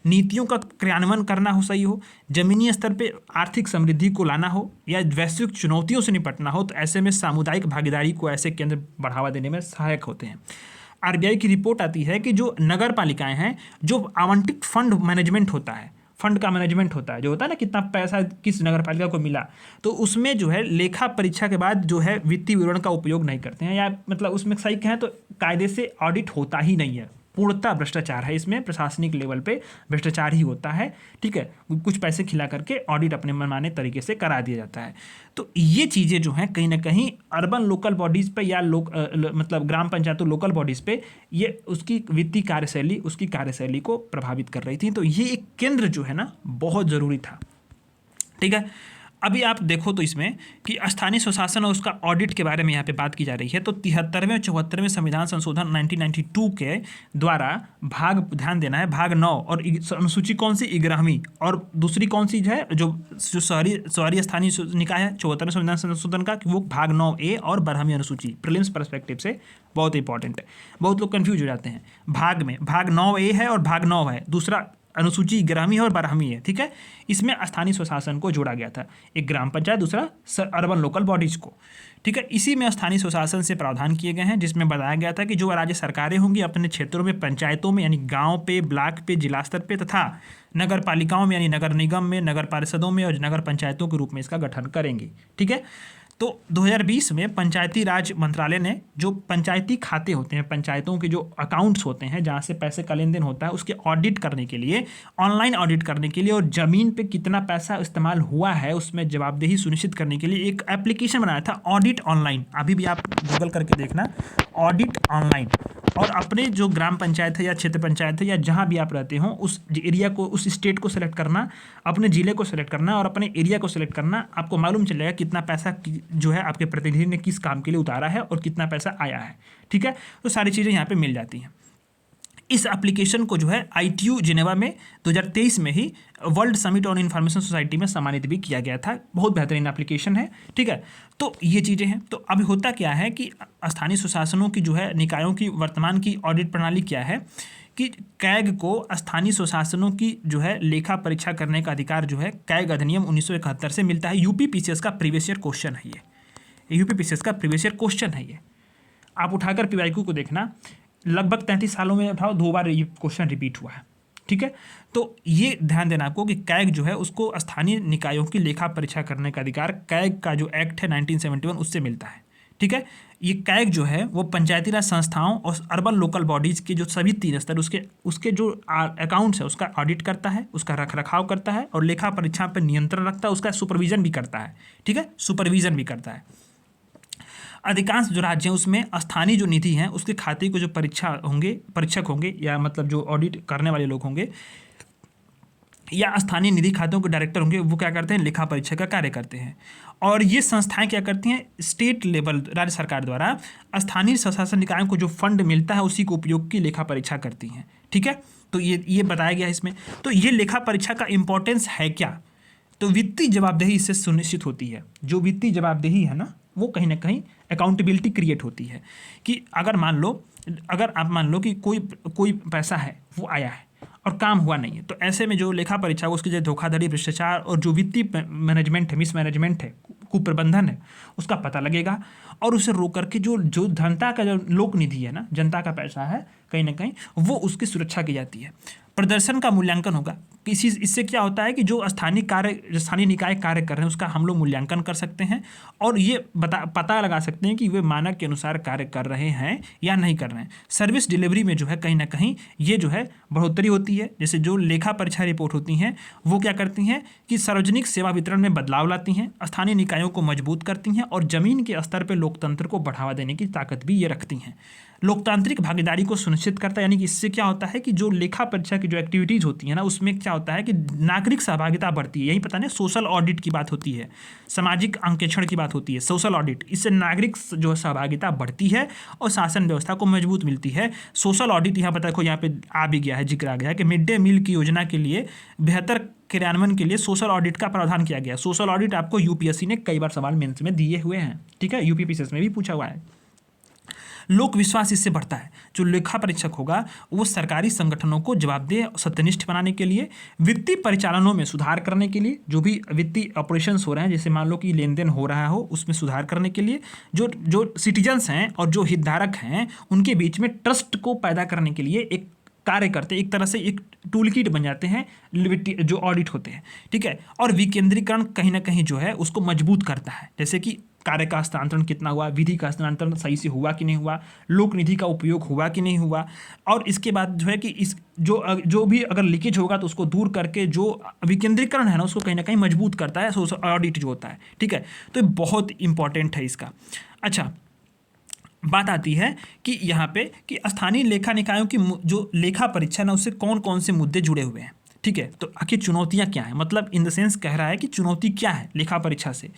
नीतियों का क्रियान्वयन करना हो सही हो, जमीनी स्तर पे आर्थिक समृद्धि को लाना हो या वैश्विक चुनौतियों से निपटना हो, तो ऐसे में सामुदायिक भागीदारी को ऐसे केंद्र बढ़ावा देने में सहायक होते हैं। आरबीआई की रिपोर्ट आती है कि जो नगर पालिकाएं हैं, जो आवंटित फंड मैनेजमेंट होता है, फंड का मैनेजमेंट होता है, जो होता है ना कितना पैसा किस नगर पालिका को मिला, तो उसमें जो है लेखा परीक्षा के बाद जो है वित्तीय विवरण का उपयोग नहीं करते हैं, या मतलब उसमें सही कहें तो कायदे से ऑडिट होता ही नहीं है। पूर्णतः भ्रष्टाचार है, इसमें प्रशासनिक लेवल पे भ्रष्टाचार ही होता है। ठीक है, कुछ पैसे खिला करके ऑडिट अपने मनमाने तरीके से करा दिया जाता है। तो ये चीज़ें जो हैं कहीं ना कहीं अर्बन लोकल बॉडीज़ पे या मतलब ग्राम पंचायतों लोकल बॉडीज़ पे ये उसकी वित्तीय कार्यशैली, उसकी कार्यशैली को प्रभावित कर रही थी। तो ये एक केंद्र जो है ना बहुत ज़रूरी था। ठीक है, अभी आप देखो तो इसमें कि स्थानीय स्वशासन और उसका ऑडिट के बारे में यहाँ पे बात की जा रही है। तो 73वें 74वें संविधान संशोधन 1992 के द्वारा ध्यान देना है, भाग 9 और अनुसूची कौन सी, 11वीं, और दूसरी कौन सी है जो शहरी स्थानीय निकाय है 74वें संविधान संशोधन का, वो भाग 9A और 12वीं अनुसूची प्रीलिम्स पर्सपेक्टिव से बहुत इंपॉर्टेंट है। बहुत लोग कन्फ्यूज हो जाते हैं, भाग 9A है और भाग 9 है, दूसरा अनुसूची 11वीं है और 12वीं है। ठीक है, इसमें स्थानीय स्वशासन को जोड़ा गया था, एक ग्राम पंचायत, दूसरा अर्बन लोकल बॉडीज को। ठीक है, इसी में स्थानीय स्वशासन से प्रावधान किए गए हैं जिसमें बताया गया था कि जो राज्य सरकारें होंगी अपने क्षेत्रों में, पंचायतों में यानी गांव पे, ब्लॉक पे, जिला स्तर पे तथा नगर पालिकाओं में यानी नगर निगम में, नगर पार्षदों में और नगर पंचायतों के रूप में इसका गठन करेंगी। ठीक है, तो 2020 में पंचायती राज मंत्रालय ने जो पंचायती खाते होते हैं, पंचायतों के जो अकाउंट्स होते हैं जहाँ से पैसे का लेन देन होता है, उसके ऑडिट करने के लिए, ऑनलाइन ऑडिट करने के लिए और ज़मीन पे कितना पैसा इस्तेमाल हुआ है उसमें जवाबदेही सुनिश्चित करने के लिए एक एप्लीकेशन बनाया था, ऑडिट ऑनलाइन। अभी भी आप गूगल करके देखना ऑडिट ऑनलाइन, और अपने जो ग्राम पंचायत है या क्षेत्र पंचायत है या जहाँ भी आप रहते हो उस एरिया को, उस स्टेट को सेलेक्ट करना, अपने ज़िले को सेलेक्ट करना और अपने एरिया को सेलेक्ट करना। आपको मालूम चलेगा कितना पैसा जो है आपके प्रतिनिधि ने किस काम के लिए उतारा है और कितना पैसा आया है। ठीक है, तो सारी चीज़ें यहाँ पे मिल जाती हैं। इस एप्लीकेशन को जो है ITU जिनेवा में 2023 में ही world summit on information society में सम्मानित भी किया गया था। बहुत बेहतरीन एप्लीकेशन है। ठीक है, तो ये चीज़ें हैं। तो अभी होता क्या है कि स्थानीय स्वशासनों की जो है निकायों की वर्तमान की ऑडिट प्रणाली क्या है कि कैग को स्थानीय स्वशासनों की जो है लेखा परीक्षा करने का अधिकार जो है कैग अधिनियम 1971 से मिलता है। UPPCS का प्रीवियस ईयर क्वेश्चन है ये, UPPCS का प्रीवियस ईयर क्वेश्चन है ये। आप उठाकर PYQ को देखना, लगभग 33 सालों में उठाओ 2 बार ये क्वेश्चन रिपीट हुआ है। ठीक है, तो ये ध्यान देना आपको कि कैग जो है उसको स्थानीय निकायों की लेखा परीक्षा करने का अधिकार कैग का जो एक्ट है 1971 उससे मिलता है। ठीक है, ये कैग जो है वो पंचायती राज संस्थाओं और अर्बन लोकल बॉडीज़ के जो सभी 3 स्तर उसके जो अकाउंट्स है उसका ऑडिट करता है, उसका रखरखाव करता है और लेखा परीक्षा पर नियंत्रण रखता है, उसका सुपरविजन भी करता है। ठीक है, सुपरविजन भी करता है। अधिकांश जो राज्य हैं उसमें स्थानीय जो निधि हैं उसके खाते को जो परीक्षक होंगे या मतलब जो ऑडिट करने वाले लोग होंगे या स्थानीय निधि खातों के डायरेक्टर होंगे, वो क्या करते हैं, लेखा परीक्षा का कार्य करते हैं। और ये संस्थाएं क्या करती हैं, स्टेट लेवल राज्य सरकार द्वारा स्थानीय स्वशासन निकायों को जो फंड मिलता है उसी को उपयोग की लेखा परीक्षा करती हैं। ठीक है, तो ये बताया गया है इसमें। तो ये लेखा परीक्षा का इंपॉर्टेंस है क्या, तो वित्तीय जवाबदेही इससे सुनिश्चित होती है। जो वित्तीय जवाबदेही है ना वो कहीं ना कहीं अकाउंटेबिलिटी क्रिएट होती है कि अगर आप मान लो कि कोई पैसा है वो आया है और काम हुआ नहीं है, तो ऐसे में जो लेखा परीक्षा उसकी जो धोखाधड़ी, भ्रष्टाचार और जो वित्तीय मैनेजमेंट है, मिसमैनेजमेंट है, कुप्रबंधन है, उसका पता लगेगा और उसे रोक करके जो जनता का जो लोक निधि है ना, जनता का पैसा है, कहीं ना कहीं वो उसकी सुरक्षा की जाती है। प्रदर्शन का मूल्यांकन होगा। इससे क्या होता है कि जो स्थानीय निकाय कार्य कर रहे हैं उसका हम लोग मूल्यांकन कर सकते हैं और ये पता लगा सकते हैं कि वे मानक के अनुसार कार्य कर रहे हैं या नहीं कर रहे हैं। सर्विस डिलीवरी में जो है कहीं ना कहीं ये जो है बढ़ोतरी होती है। जैसे जो लेखा परीक्षा रिपोर्ट होती हैं वो क्या करती हैं कि सार्वजनिक सेवा वितरण में बदलाव लाती हैं, स्थानीय निकायों को मजबूत करती हैं और जमीन के स्तर पर लोकतंत्र को बढ़ावा देने की ताकत भी ये रखती हैं। लोकतांत्रिक भागीदारी को सुनिश्चित करता है, यानी कि इससे क्या होता है कि जो लेखा परीक्षा की जो एक्टिविटीज़ होती है ना उसमें क्या होता है कि नागरिक सहभागिता बढ़ती है। यही पता नहीं, सोशल ऑडिट की बात होती है, सामाजिक अंकेक्षण की बात होती है, सोशल ऑडिट। इससे नागरिक जो सहभागिता बढ़ती है और शासन व्यवस्था को मजबूत मिलती है। सोशल ऑडिट यहाँ पर देखो, यहाँ पे आ भी गया है, जिक्र आ गया है कि मिड डे मील की योजना के लिए बेहतर क्रियान्वयन के लिए सोशल ऑडिट का प्रावधान किया गया। सोशल ऑडिट आपको यूपीएससी ने कई बार सवाल मेंस में दिए हुए हैं, ठीक है, यूपीपीसीएस में भी पूछा हुआ है। लोक विश्वास इससे बढ़ता है। जो लेखा परीक्षक होगा वो सरकारी संगठनों को जवाबदेह सत्यनिष्ठ बनाने के लिए, वित्तीय परिचालनों में सुधार करने के लिए, जो भी वित्तीय ऑपरेशंस हो रहे हैं, जैसे मान लो कि लेन देन हो रहा हो उसमें सुधार करने के लिए, जो सिटीजन्स हैं और जो हितधारक हैं उनके बीच में ट्रस्ट को पैदा करने के लिए एक कार्य करते हैं। एक तरह से एक टूल किट बन जाते हैं जो ऑडिट होते हैं, ठीक है। और विकेंद्रीकरण कहीं ना कहीं जो है उसको मजबूत करता है। जैसे कि कार्य का हस्तांतरण कितना हुआ, विधि का हस्तांतरण सही से हुआ कि नहीं हुआ, लोक निधि का उपयोग हुआ कि नहीं हुआ, और इसके बाद जो है कि इस जो भी अगर लीकेज होगा तो उसको दूर करके जो विकेंद्रीकरण है ना उसको कहीं ना कहीं मजबूत करता है सोशल ऑडिट जो होता है, ठीक है। तो ये बहुत इंपॉर्टेंट है इसका। अच्छा, बात आती है कि यहाँ पे कि स्थानीय लेखा निकायों की जो लेखा परीक्षा ना उससे कौन कौन से मुद्दे जुड़े हुए हैं, ठीक है। तो आखिर चुनौतियाँ क्या हैं, मतलब इन द सेंस कह रहा है कि चुनौती क्या है लेखा परीक्षा से।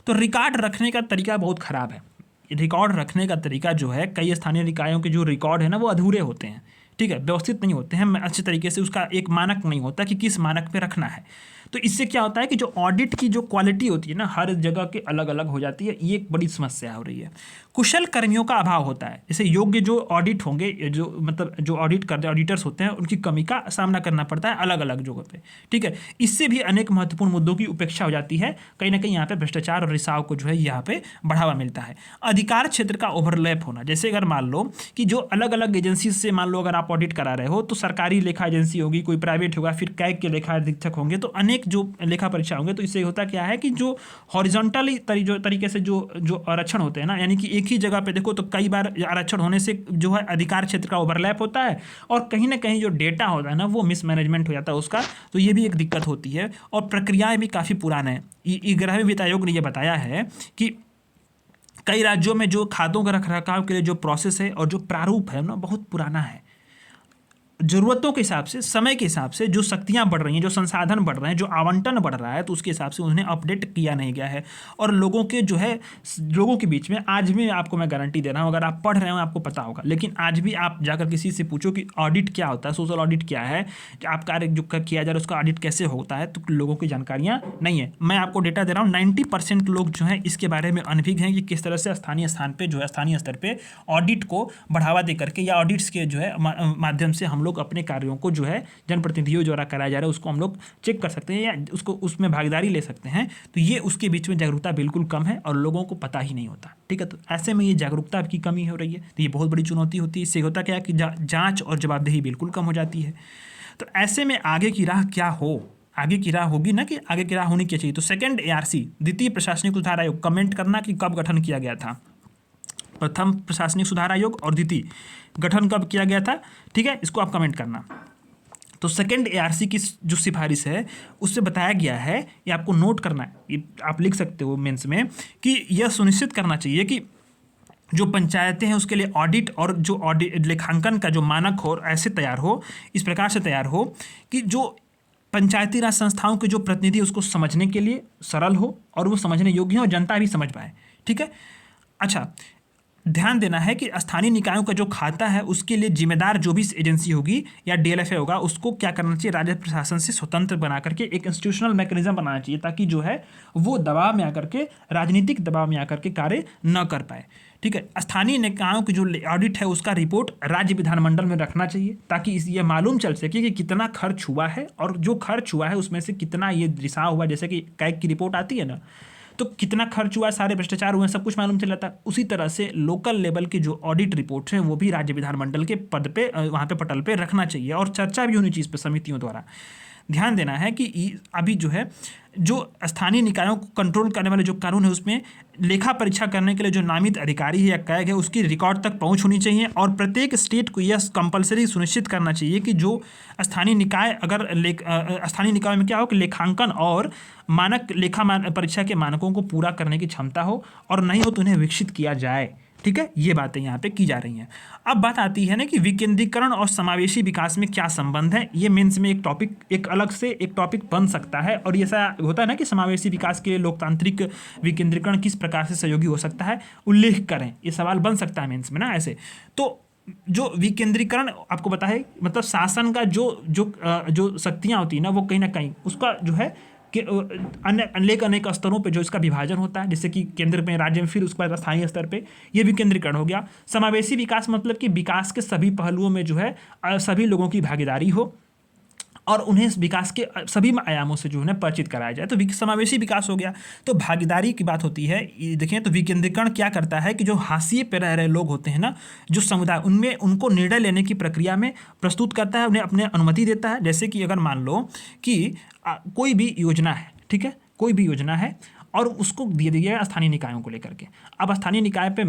तो रिकॉर्ड रखने का तरीका बहुत ख़राब है। रिकॉर्ड रखने का तरीका जो है, कई स्थानीय निकायों के जो रिकॉर्ड है ना वो अधूरे होते हैं, ठीक है, व्यवस्थित नहीं होते हैं अच्छे तरीके से। उसका एक मानक नहीं होता कि किस मानक पे रखना है। तो इससे क्या होता है कि जो ऑडिट की जो क्वालिटी होती है ना हर जगह के अलग अलग हो जाती है। ये एक बड़ी समस्या हो रही है। कुशल कर्मियों का अभाव होता है। जैसे योग्य जो ऑडिट होंगे, जो मतलब जो ऑडिट करते ऑडिटर्स होते हैं उनकी कमी का सामना करना पड़ता है अलग अलग जगहों पे, ठीक है। इससे भी अनेक महत्वपूर्ण मुद्दों की उपेक्षा हो जाती है। कहीं ना कहीं यहाँ पे भ्रष्टाचार और रिसाव को जो है यहाँ पे बढ़ावा मिलता है। अधिकार क्षेत्र का ओवरलैप होना, जैसे अगर मान लो कि जो अलग अलग एजेंसी से मान लो अगर आप ऑडिट करा रहे हो तो सरकारी लेखा एजेंसी होगी, कोई प्राइवेट होगा, फिर कैग के लेखा अधीक्षक होंगे, तो अनेक जो लेखा परीक्षा होंगे। तो इससे होता क्या है कि जो हॉरिजॉन्टली तरीके से जो आरक्षण होते हैं ना, यानी कि एक ही जगह पे देखो तो कई बार आरक्षण होने से जो है अधिकार क्षेत्र का ओवरलैप होता है और कहीं ना कहीं जो डेटा होता है ना वो मिसमैनेजमेंट हो जाता है उसका। तो ये भी एक दिक्कत होती है और प्रक्रियाएं भी काफ़ी पुराने हैं। 11वें वित्त आयोग ने यह बताया है कि कई राज्यों में जो खातों के रखरखाव के लिए जो प्रोसेस है और जो प्रारूप है ना बहुत पुराना है। ज़रूरतों के हिसाब से, समय के हिसाब से जो शक्तियाँ बढ़ रही हैं, जो संसाधन बढ़ रहे हैं, जो आवंटन बढ़ रहा है, तो उसके हिसाब से उन्हें अपडेट किया नहीं गया है। और लोगों के जो है लोगों के बीच में आज भी आपको मैं गारंटी दे रहा हूँ, अगर आप पढ़ रहे हो आपको पता होगा, लेकिन आज भी आप जाकर किसी से पूछो कि ऑडिट क्या होता है, सोशल ऑडिट क्या है, आप कार्य जो किया जा रहा है उसका ऑडिट कैसे होता है, तो लोगों की जानकारियाँ नहीं है। मैं आपको डेटा दे रहा हूँ, 90% लोग जो हैं इसके बारे में अनभिज्ञ हैं कि किस तरह से स्थानीय स्थान पर जो है स्थानीय स्तर पर ऑडिट को बढ़ावा दे करके या ऑडिट्स के जो है माध्यम से हम लोग अपने कार्यों को जो है जनप्रतिनिधियों द्वारा कराया जा रहा है उसको हम लोग चेक कर सकते हैं या उसको उसमें भागीदारी ले सकते हैं। तो ये उसके बीच में जागरूकता बिल्कुल कम है और लोगों को पता ही नहीं होता, ठीक है। तो ऐसे में ये जागरूकता की कमी हो रही है, तो ये बहुत बड़ी चुनौती होती है। इससे होता क्या है कि जांच और जवाबदेही बिल्कुल कम हो जाती है। तो ऐसे में आगे की राह क्या हो, आगे की राह होगी ना कि आगे की राह होनी क्या चाहिए। तो सेकंड ARC द्वितीय प्रशासनिक सुधार आयोग, कमेंट करना कि कब गठन किया गया था। प्रथम प्रशासनिक सुधार आयोग और द्वितीय गठन कब किया गया था, ठीक है, इसको आप कमेंट करना। तो सेकंड ARC की जो सिफारिश है उससे बताया गया है, ये आपको नोट करना है, ये आप लिख सकते हो मेंस में, कि यह सुनिश्चित करना चाहिए कि जो पंचायतें हैं उसके लिए ऑडिट और जो ऑडिट लेखांकन का जो मानक हो ऐसे तैयार हो, इस प्रकार से तैयार हो कि जो पंचायती राज संस्थाओं के जो प्रतिनिधि उसको समझने के लिए सरल हो और वो समझने योग्य हो और जनता भी समझ पाए, ठीक है। अच्छा, ध्यान देना है कि स्थानीय निकायों का जो खाता है उसके लिए जिम्मेदार जो भी एजेंसी होगी या DLFA होगा उसको क्या करना चाहिए, राज्य प्रशासन से स्वतंत्र बना करके एक इंस्टीट्यूशनल मैकेनिज्म बनाना चाहिए ताकि जो है वो दबाव में आकर के, राजनीतिक दबाव में आकर के कार्य न कर पाए, ठीक है। स्थानीय निकायों की जो ऑडिट है उसका रिपोर्ट राज्य विधानमंडल में रखना चाहिए ताकि ये मालूम चल सके कि कितना खर्च हुआ है और जो खर्च हुआ है उसमें से कितना ये रिसाव हुआ। जैसे कि कैग की रिपोर्ट आती है ना, तो कितना खर्च हुआ है, सारे भ्रष्टाचार हुए हैं, सब कुछ मालूम चल जाता है। उसी तरह से लोकल लेवल की जो ऑडिट रिपोर्ट है वो भी राज्य विधानमंडल के पद पे वहाँ पे पटल पे रखना चाहिए और चर्चा भी होनी चीज़ पे समितियों द्वारा। ध्यान देना है कि अभी जो है जो स्थानीय निकायों को कंट्रोल करने वाले जो कानून है उसमें लेखा परीक्षा करने के लिए जो नामित अधिकारी है या कैग है उसकी रिकॉर्ड तक पहुंच होनी चाहिए और प्रत्येक स्टेट को यह कंपलसरी सुनिश्चित करना चाहिए कि जो स्थानीय निकाय अगर स्थानीय निकाय में क्या हो कि लेखांकन और मानक परीक्षा के मानकों को पूरा करने की क्षमता हो और नहीं हो तो उन्हें विकसित किया जाए। ठीक है, ये बातें यहाँ पे की जा रही हैं। अब बात आती है ना कि विकेंद्रीकरण और समावेशी विकास में क्या संबंध है। ये मेंस में एक टॉपिक, एक अलग से एक टॉपिक बन सकता है और ये ऐसा होता है ना कि समावेशी विकास के लिए लोकतांत्रिक विकेंद्रीकरण किस प्रकार से सहयोगी हो सकता है, उल्लेख करें। ये सवाल बन सकता है मेंस में ना ऐसे। तो जो विकेंद्रीकरण आपको पता है मतलब शासन का जो शक्तियाँ होती है ना वो कहीं ना कहीं उसका जो है कि अनेक स्तरों पे जो इसका विभाजन होता है, जैसे कि केंद्र में, राज्य में, फिर उसके बाद स्थानीय स्तर पे ये विकेंद्रीकरण हो गया। समावेशी विकास मतलब कि विकास के सभी पहलुओं में जो है सभी लोगों की भागीदारी हो और उन्हें विकास के सभी आयामों से जो है परिचित कराया जाए, तो समावेशी विकास हो गया। तो भागीदारी की बात होती है। देखें तो विकेंद्रीकरण क्या करता है कि जो हाशिए पर रह रहे लोग होते हैं ना, जो समुदाय, उनमें उनको निर्णय लेने की प्रक्रिया में प्रस्तुत करता है, उन्हें अपने अनुमति देता है। जैसे कि अगर मान लो कि कोई भी योजना है, ठीक है, कोई भी योजना है और उसको दे दिया गया स्थानीय निकायों को लेकर के। अब स्थानीय निकाय पे,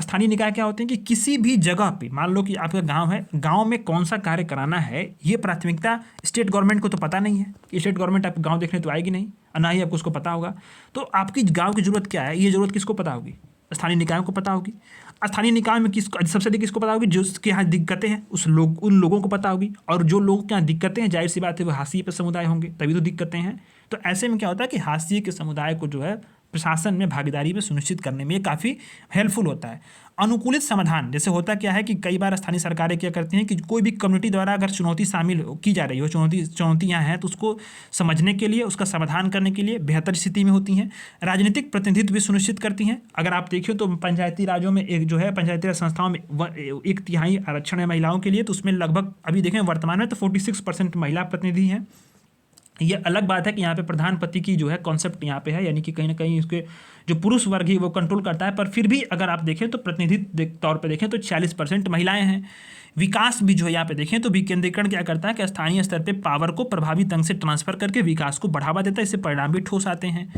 स्थानीय निकाय क्या होते हैं कि किसी भी जगह पे, मान लो कि आपका गांव है, गांव में कौन सा कार्य कराना है ये प्राथमिकता स्टेट गवर्नमेंट को तो पता नहीं है कि स्टेट गवर्नमेंट आपके गांव देखने तो आएगी नहीं और ना ही आपको उसको पता होगा। तो आपकी गाँव की जरूरत क्या है, ये जरूरत किसको पता होगी, स्थानीय निकायों को पता होगी। स्थानीय निकाय में सबसे अधिक किसको पता होगी, जो उसके यहाँ दिक्कतें हैं उन लोगों को पता होगी। और जो लोगों के यहाँ दिक्कतें हैं जाहिर सी बात है वो हाशिए पे समुदाय होंगे, तभी तो दिक्कतें हैं। तो ऐसे में क्या होता है कि हाशिए के समुदाय को जो है प्रशासन में भागीदारी में सुनिश्चित करने में ये काफ़ी हेल्पफुल होता है। अनुकूलित समाधान, जैसे होता क्या है कि कई बार स्थानीय सरकारें क्या करती हैं कि कोई भी कम्युनिटी द्वारा अगर चुनौती शामिल की जा रही हो, चुनौतियाँ हैं, तो उसको समझने के लिए, उसका समाधान करने के लिए बेहतर स्थिति में होती हैं। राजनीतिक प्रतिनिधित्व भी सुनिश्चित करती हैं। अगर आप देखिए तो पंचायती राज्यों में एक जो है पंचायती राज संस्थाओं में 1/3 आरक्षण है महिलाओं के लिए, तो उसमें लगभग अभी देखें वर्तमान में तो 46% महिला प्रतिनिधि हैं। ये अलग बात है कि यहाँ पे प्रधानपति की जो है कॉन्सेप्ट यहाँ पे है, यानी कि कहीं ना कहीं इसके जो पुरुष वर्ग ही वो कंट्रोल करता है, पर फिर भी अगर आप देखें तो प्रतिनिधि तौर पे देखें तो 40% महिलाएं हैं। विकास भी जो है यहाँ पे देखें तो विकेंद्रीकरण क्या करता है कि स्थानीय स्तर पे पावर को प्रभावी ढंग से ट्रांसफर करके विकास को बढ़ावा देता है, इससे परिणाम भी ठोस आते हैं।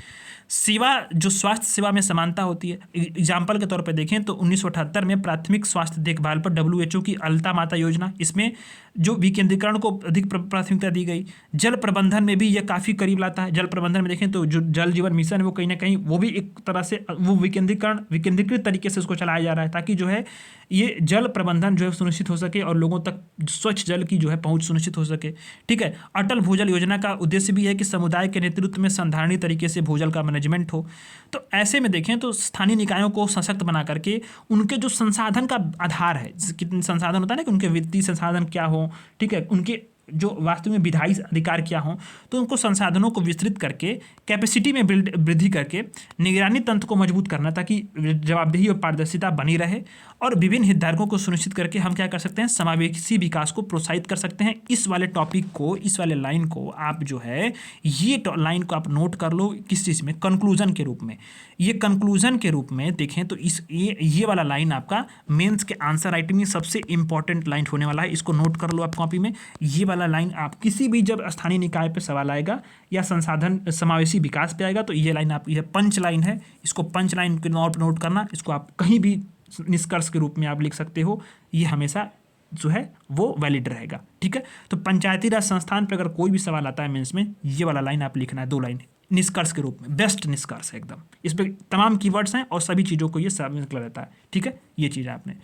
सेवा, जो स्वास्थ्य सेवा में समानता होती है, एग्जाम्पल के तौर पे देखें तो 1978 में प्राथमिक स्वास्थ्य देखभाल पर WHO की अलता माता योजना, इसमें जो विकेंद्रीकरण को अधिक प्राथमिकता दी गई। जल प्रबंधन में भी यह काफ़ी करीब लाता है। जल प्रबंधन में देखें तो जो जल जीवन मिशन है वो कहीं ना कहीं वो भी एक तरह से वो विकेंद्रीकृत तरीके से उसको चलाया जा रहा है, ताकि जो है ये जल प्रबंधन जो है सुनिश्चित हो सके और लोगों तक स्वच्छ जल की जो है पहुंच सुनिश्चित हो सके। ठीक है, अटल भूजल योजना का उद्देश्य भी है कि समुदाय के नेतृत्व में संधारणीय तरीके से भूजल का मैनेजमेंट हो। तो ऐसे में देखें तो स्थानीय निकायों को सशक्त बना करके उनके जो संसाधन का आधार है, कितने संसाधन होता है ना कि उनके वित्तीय संसाधन क्या हो, ठीक है, उनके जो वास्तव में विधायी अधिकार क्या हों, तो उनको संसाधनों को विस्तृत करके कैपेसिटी में वृद्धि करके निगरानी तंत्र को मजबूत करना, ताकि जवाबदेही और पारदर्शिता बनी रहे और विभिन्न हितधारकों को सुनिश्चित करके हम क्या कर सकते हैं, समावेशी विकास को प्रोत्साहित कर सकते हैं। इस वाले टॉपिक को, इस वाले लाइन को आप जो है ये लाइन को आप नोट कर लो किस चीज़ में, कंक्लूजन के रूप में। ये कंक्लूजन के रूप में देखें तो ये वाला लाइन आपका मेंस के आंसर राइटिंग में सबसे इंपॉर्टेंट लाइन होने वाला है। इसको नोट कर लो आप कॉपी में। ये वाला लाइन आप किसी भी जब स्थानीय निकाय पे सवाल आएगा या संसाधन समावेशी विकास पे आएगा तो ये लाइन आप, ये पंच लाइन है, इसको पंच लाइन के नोट करना। इसको आप कहीं भी निष्कर्ष के रूप में आप लिख सकते हो, ये हमेशा जो है वो वैलिड रहेगा। ठीक है, तो पंचायती राज संस्थान पे अगर कोई भी सवाल आता है मेंस में, ये वाला लाइन आप लिखना है, 2 लाइन निष्कर्ष के रूप में, बेस्ट निष्कर्ष है एकदम। इस पर तमाम कीवर्ड्स हैं और सभी चीज़ों को ये सब निकला रहता है। ठीक है, ये चीज़ आपने,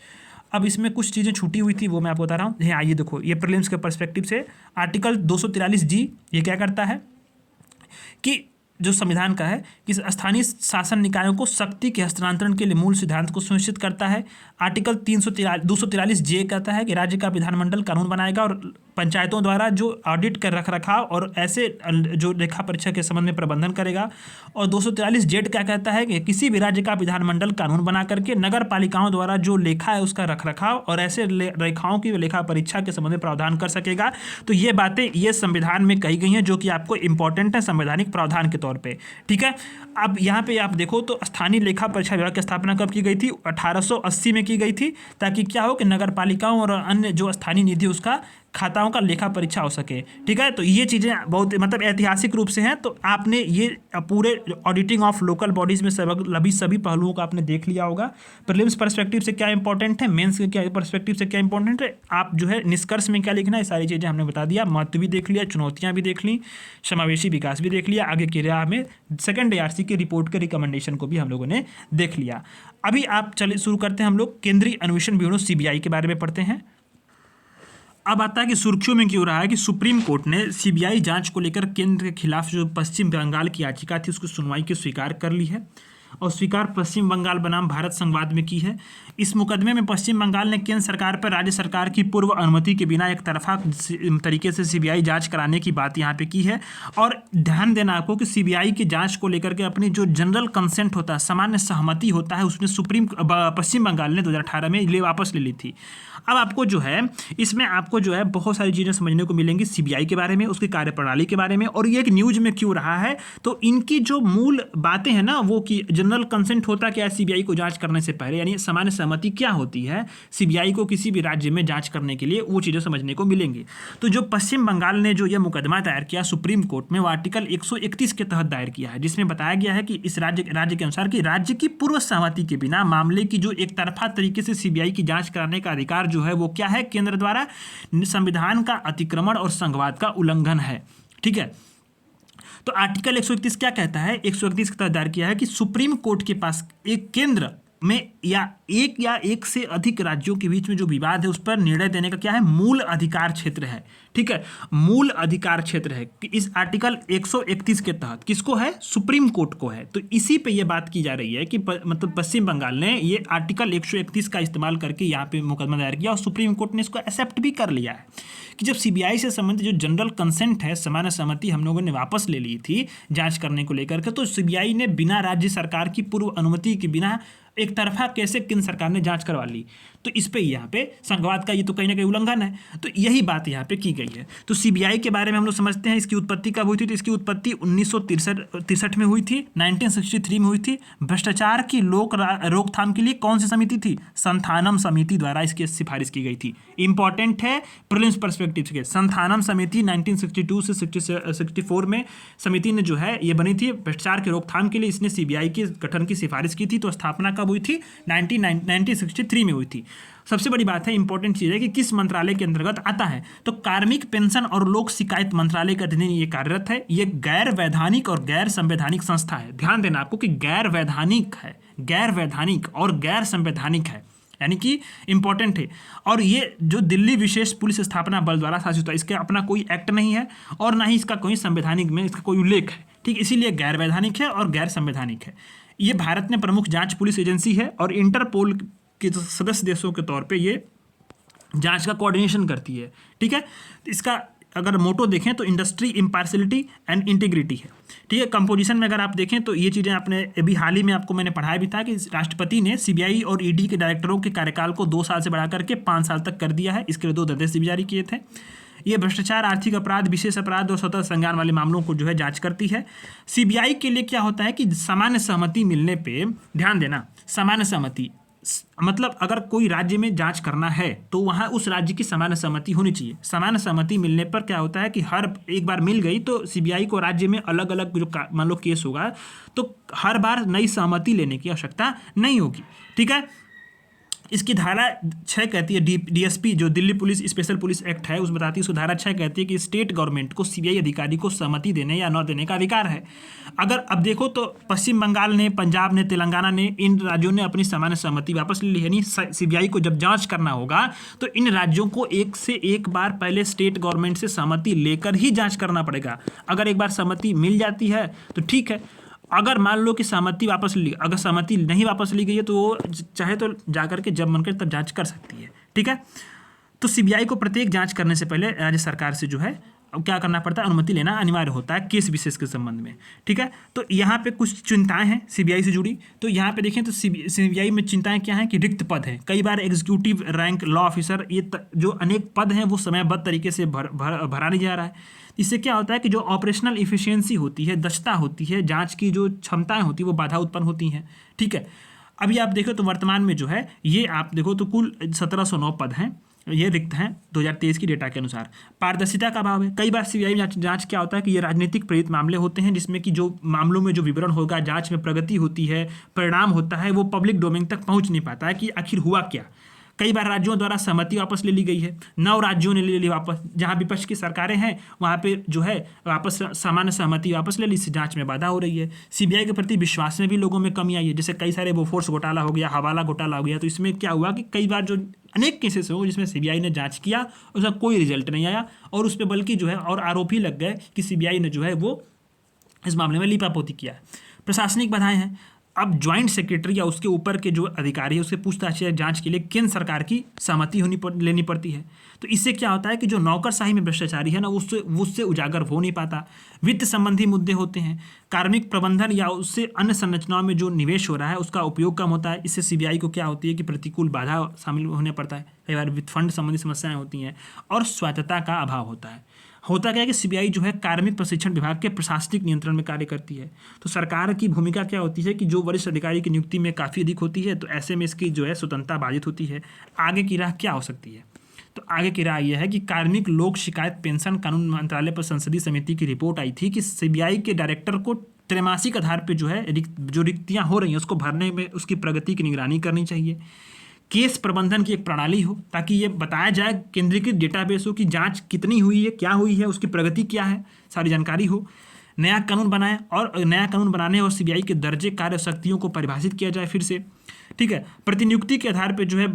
अब इसमें कुछ चीज़ें छूटी हुई थी वो मैं आपको बता रहा हूँ। हाँ, ये देखो, ये प्रीलिम्स के पर्सपेक्टिव से आर्टिकल 243G ये क्या करता है कि जो संविधान का है कि स्थानीय शासन निकायों को शक्ति के हस्तांतरण के लिए मूल सिद्धांत को सुनिश्चित करता है। आर्टिकल 243J कहता है कि राज्य का विधानमंडल कानून बनाएगा और पंचायतों द्वारा जो ऑडिट कर रख रखाव और ऐसे जो लेखा परीक्षा के संबंध में प्रबंधन करेगा। और 243 जेड क्या कहता है कि किसी भी राज्य का विधानमंडल कानून बना करके नगर पालिकाओं द्वारा जो लेखा है उसका रख रखाव और ऐसे रेखाओं की लेखा परीक्षा के संबंध में प्रावधान कर सकेगा। तो ये बातें ये संविधान में कही गई हैं जो कि आपको इंपॉर्टेंट है संवैधानिक प्रावधान के तौर पर। ठीक है, अब यहाँ पे आप देखो तो स्थानीय लेखा परीक्षा विभाग की स्थापना कब की गई थी? 1880 में की गई थी, ताकि क्या हो कि नगर पालिकाओं और अन्य जो स्थानीय निधि उसका खाताओं का लेखा परीक्षा हो सके। ठीक है, तो ये चीज़ें बहुत मतलब ऐतिहासिक रूप से हैं। तो आपने ये पूरे ऑडिटिंग ऑफ लोकल बॉडीज़ में सभी पहलुओं को आपने देख लिया होगा। प्रीलिम्स पर्सपेक्टिव से क्या इंपॉर्टेंट है, मेंस के क्या पर्सपेक्टिव से क्या इंपॉर्टेंट है, आप जो है निष्कर्ष में क्या लिखना है, सारी चीज़ें हमने बता दिया। महत्व भी देख लिया, चुनौतियाँ भी देख ली, समावेशी विकास भी देख लिया, आगे की राह में सेकंड ARC की रिपोर्ट के रिकमेंडेशन को भी हम लोगों ने देख लिया। अभी आप चलिए शुरू करते हैं, हम लोग केंद्रीय अन्वेषण ब्यूरो CBI के बारे में पढ़ते हैं। अब आता है कि सुर्खियों में क्यों रहा है कि सुप्रीम कोर्ट ने CBI जांच को लेकर केंद्र के खिलाफ जो पश्चिम बंगाल की याचिका थी उसकी सुनवाई की स्वीकार कर ली है और स्वीकार पश्चिम बंगाल बनाम भारत संवाद में की है। इस मुकदमे में पश्चिम बंगाल ने केंद्र सरकार पर राज्य सरकार की पूर्व अनुमति के बिना एक तरफा तरीके से CBI जांच कराने की बात यहाँ पे की है। और ध्यान देना आपको कि CBI की जांच को लेकर के अपनी जो जनरल कंसेंट होता है, सामान्य सहमति होता है, उसने पश्चिम बंगाल ने 2018 में ले वापस ले ली थी। अब आपको जो है इसमें आपको जो है बहुत सारी चीज़ें समझने को मिलेंगी CBI के बारे में, उसकी कार्यप्रणाली के बारे में, और ये एक न्यूज में क्यों रहा है। तो इनकी जो मूल बातें हैं ना, वो कि जनरल कंसेंट होता क्या है CBI को जांच करने से पहले, यानी सामान्य सहमति क्या होती है CBI को किसी भी राज्य में जांच करने के लिए, वो चीज़ें समझने को मिलेंगी। तो जो पश्चिम बंगाल ने जो यह मुकदमा दायर किया सुप्रीम कोर्ट में, वो आर्टिकल 131 के तहत दायर किया है, जिसमें बताया गया है कि इस राज्य के अनुसार कि राज्य की पूर्व सहमति के बिना मामले की जो एक तरफा तरीके से CBI की जांच कराने का अधिकार जो है वो क्या है, केंद्र द्वारा संविधान का अतिक्रमण और संघवाद का उल्लंघन है। ठीक है, तो आर्टिकल 131 क्या कहता है? 131 के तहत दायर किया है कि सुप्रीम कोर्ट के पास एक केंद्र में या एक से अधिक राज्यों के बीच में जो विवाद है उस पर निर्णय देने का क्या है, मूल अधिकार क्षेत्र है। ठीक है, मूल अधिकार क्षेत्र है कि इस आर्टिकल 131 के तहत किसको है, सुप्रीम कोर्ट को है। तो इसी पे ये बात की जा रही है कि मतलब पश्चिम बंगाल ने ये आर्टिकल 131 का इस्तेमाल करके यहाँ पे मुकदमा दायर किया और सुप्रीम कोर्ट ने इसको एक्सेप्ट भी कर लिया है कि जब CBI से संबंधित जो जनरल कंसेंट है, सामान्य सहमति हम लोगों ने वापस ले ली थी जांच करने को लेकर के, तो CBI ने बिना राज्य सरकार की पूर्व अनुमति के बिना एक तरफा कैसे केंद्र सरकार ने जांच करवा ली। तो इस पे यहाँ पे संघवाद का ये तो कहीं ना कहीं उल्लंघन है। तो यही बात यहाँ पे की गई है। तो CBI के बारे में हम लोग समझते हैं, इसकी उत्पत्ति कब हुई थी? तो इसकी उत्पत्ति 1963 में हुई थी, 1963 में हुई थी। भ्रष्टाचार की रोकथाम के लिए कौन सी समिति थी? संथानम समिति द्वारा इसकी सिफारिश की गई थी। इंपॉर्टेंट है प्रीलिम्स पर्सपेक्टिव के, संथानम समिति 1962 से 64 में समिति ने जो है ये बनी थी भ्रष्टाचार की रोकथाम के लिए। इसने CBI के गठन की सिफारिश की थी। तो स्थापना कब हुई थी? 1963 में हुई थी। सबसे बड़ी बात है, इंपॉर्टेंट चीज़ है कि किस मंत्रालय के अंतर्गत आता है। तो कार्मिक पेंशन और लोक शिकायत मंत्रालय के अधीन ये कार्यरत है। ये गैर वैधानिक और गैर संवैधानिक संस्था है। ध्यान देना आपको कि गैर वैधानिक है, गैर वैधानिक और गैर संवैधानिक है, यानी कि इंपॉर्टेंट है। और ये जो दिल्ली विशेष पुलिस स्थापना बल द्वारा शासित है, इसका अपना कोई एक्ट नहीं है और ना ही इसका कोई संवैधानिक में इसका कोई उल्लेख है। ठीक, इसीलिए गैर वैधानिक है और गैर संवैधानिक है। ये भारत में प्रमुख जांच पुलिस एजेंसी है और इंटरपोल के सदस्य देशों के तौर पे ये जांच का कोऑर्डिनेशन करती है। ठीक है, इसका अगर मोटो देखें तो इंडस्ट्री, इम्पार्शियलिटी एंड इंटीग्रिटी है। ठीक है, कंपोजिशन में अगर आप देखें तो ये चीज़ें आपने अभी हाल ही में आपको मैंने पढ़ाया भी था कि राष्ट्रपति ने CBI और ED के डायरेक्टरों के कार्यकाल को 2 साल से बढ़ा करके 5 साल तक कर दिया है। इसके लिए 2 निर्देश भी जारी किए थे। ये भ्रष्टाचार, आर्थिक अपराध, विशेष अपराध और स्वतः संज्ञान वाले मामलों को जो है जांच करती है। CBI के लिए क्या होता है कि सामान्य सहमति मिलने पे, ध्यान देना, सामान्य सहमति मतलब अगर कोई राज्य में जांच करना है तो वहाँ उस राज्य की सामान्य सहमति होनी चाहिए। सामान्य सहमति मिलने पर क्या होता है कि हर एक बार मिल गई तो CBI को राज्य में अलग अलग जो मान लो केस होगा तो हर बार नई सहमति लेने की आवश्यकता नहीं होगी। ठीक है, इसकी धारा 6 कहती है, DSP जो Delhi police special police act है उस बताती है, उसकी धारा 6 कहती है कि स्टेट गवर्नमेंट को CBI अधिकारी को सहमति देने या न देने का अधिकार है। अगर अब देखो तो पश्चिम बंगाल ने, पंजाब ने, तेलंगाना ने, इन राज्यों ने अपनी सामान्य सहमति वापस ले ली है। यानी CBI को जब जांच करना होगा तो इन राज्यों को एक से एक बार पहले स्टेट गवर्नमेंट से सहमति लेकर ही जाँच करना पड़ेगा। अगर एक बार सहमति मिल जाती है तो ठीक है, अगर मान लो कि सहमति वापस ली, अगर सहमति नहीं वापस ली गई है तो वो चाहे तो जाकर के जब मन करे तब जांच कर सकती है। ठीक है, तो सीबीआई को प्रत्येक जांच करने से पहले राज्य सरकार से जो है क्या करना पड़ता है, अनुमति लेना अनिवार्य होता है केस विशेष के संबंध में। ठीक है, तो यहाँ पे कुछ चिंताएं हैं सीबीआई से जुड़ी। तो यहाँ पे देखें तो सीबीआई में चिंताएं क्या हैं कि रिक्त पद है, कई बार एग्जीक्यूटिव रैंक लॉ ऑफिसर, ये जो अनेक पद हैं वो समयबद्ध तरीके से भरा नहीं जा रहा है। इससे क्या होता है कि जो ऑपरेशनल इफिशियंसी होती है, दक्षता होती है, जाँच की जो क्षमताएँ होती है वो बाधा उत्पन्न होती हैं। ठीक है, अभी आप देखो तो वर्तमान में जो है ये आप देखो तो कुल 1709 पद हैं, ये रिक्त हैं 2023 की डेटा के अनुसार। पारदर्शिता का अभाव है, कई बार सीबीआई जांच क्या होता है कि ये राजनीतिक प्रेरित मामले होते हैं जिसमें कि जो मामलों में जो विवरण होगा, जांच में प्रगति होती है, परिणाम होता है, वो पब्लिक डोमेन तक पहुंच नहीं पाता है कि आखिर हुआ क्या। कई बार राज्यों द्वारा सहमति वापस ले ली गई है, 9 राज्यों ने ले ली वापस, जहां विपक्ष की सरकारें हैं वहां पे जो है वापस सामान्य सहमति वापस ले ली, इससे जांच में बाधा हो रही है। सीबीआई के प्रति विश्वास में भी लोगों में कमी आई है, जैसे कई सारे बोफोर्स घोटाला हो गया, हवाला घोटाला हो गया। तो इसमें क्या हुआ कि कई बार जो अनेक केसेस हो जिसमें सीबीआई ने जांच किया उसका कोई रिजल्ट नहीं आया, और उस पर बल्कि जो है और आरोप ही लग गए कि सीबीआई ने जो है वो इस मामले में लीपापोती किया है। प्रशासनिक बाधाएं हैं, अब ज्वाइंट सेक्रेटरी या उसके ऊपर के जो अधिकारी है उससे पूछताछ या जांच के लिए केंद्र सरकार की सहमति लेनी पड़ती है। तो इससे क्या होता है कि जो नौकरशाही में भ्रष्टाचारी है ना उससे उजागर हो नहीं पाता। वित्त संबंधी मुद्दे होते हैं, कार्मिक प्रबंधन या उससे अन्य संरचनाओं में जो निवेश हो रहा है उसका उपयोग कम होता है। इससे सीबीआई को क्या होती है कि प्रतिकूल बाधा शामिल होने पड़ता है, कई बार वित्त फंड संबंधी समस्याएं होती हैं, और स्वायत्तता का अभाव होता है। होता क्या है कि सीबीआई जो है कार्मिक प्रशिक्षण विभाग के प्रशासनिक नियंत्रण में कार्य करती है। तो सरकार की भूमिका क्या होती है कि जो वरिष्ठ अधिकारी की नियुक्ति में काफ़ी अधिक होती है, तो ऐसे में इसकी जो है स्वतंत्रता बाधित होती है। आगे की राह क्या हो सकती है? तो आगे की राह यह है कि कार्मिक लोक शिकायत पेंशन कानून मंत्रालय पर संसदीय समिति की रिपोर्ट आई थी कि सीबीआई के डायरेक्टर को त्रैमासिक आधार पर जो है जो रिक्तियाँ हो रही हैं उसको भरने में उसकी प्रगति की निगरानी करनी चाहिए। केस प्रबंधन की एक प्रणाली हो ताकि ये बताया जाए, केंद्रीकृत डेटाबेस हो कि जांच कितनी हुई है, क्या हुई है, उसकी प्रगति क्या है, सारी जानकारी हो। नया कानून बनाए और नया कानून बनाने और सीबीआई के दर्जे कार्य शक्तियों को परिभाषित किया जाए फिर से। ठीक है, प्रतिनियुक्ति के आधार पर जो है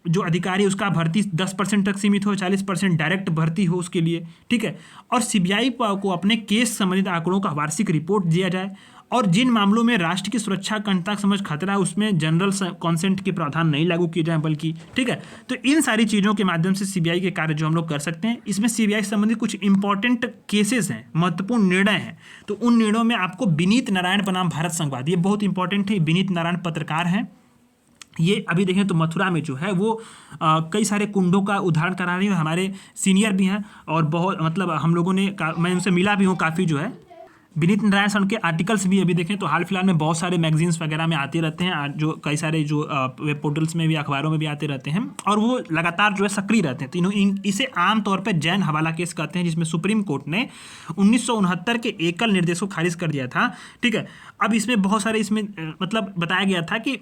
जो अधिकारी उसका भर्ती 10% तक सीमित हो, 40% डायरेक्ट भर्ती हो उसके लिए। ठीक है, और सीबीआई को अपने केस संबंधित आंकड़ों का वार्षिक रिपोर्ट दिया जाए, और जिन मामलों में राष्ट्र की सुरक्षा का समझ खतरा है उसमें जनरल कॉन्सेंट के प्रावधान नहीं लागू किए जाएं बल्कि। ठीक है, तो इन सारी चीज़ों के माध्यम से सीबीआई के कार्य जो हम लोग कर सकते हैं, इसमें सीबीआई से संबंधित कुछ इंपॉर्टेंट केसेस हैं, महत्वपूर्ण निर्णय हैं। तो उन निर्णयों में आपको विनीत नारायण बनाम भारत संघवाद, ये बहुत इंपॉर्टेंट है। विनीत नारायण पत्रकार हैं, ये अभी देखें तो मथुरा में जो है वो कई सारे कुंडों का उदाहरण करा रही है, हमारे सीनियर भी हैं और बहुत मतलब हम लोगों ने मैं उनसे मिला भी हूँ काफ़ी जो है। विनीत नारायण सर के आर्टिकल्स भी अभी देखें तो हाल फिलहाल में बहुत सारे मैगजीन्स वगैरह में आते रहते हैं, जो कई सारे जो वेब पोर्टल्स में भी अखबारों में भी आते रहते हैं, और वो लगातार जो है सक्रिय रहते हैं। तो इसे आमतौर पर जैन हवाला केस कहते हैं, जिसमें सुप्रीम कोर्ट ने 1969 के एकल निर्देश को खारिज कर दिया था। ठीक है, अब इसमें बहुत सारे इसमें मतलब बताया गया था कि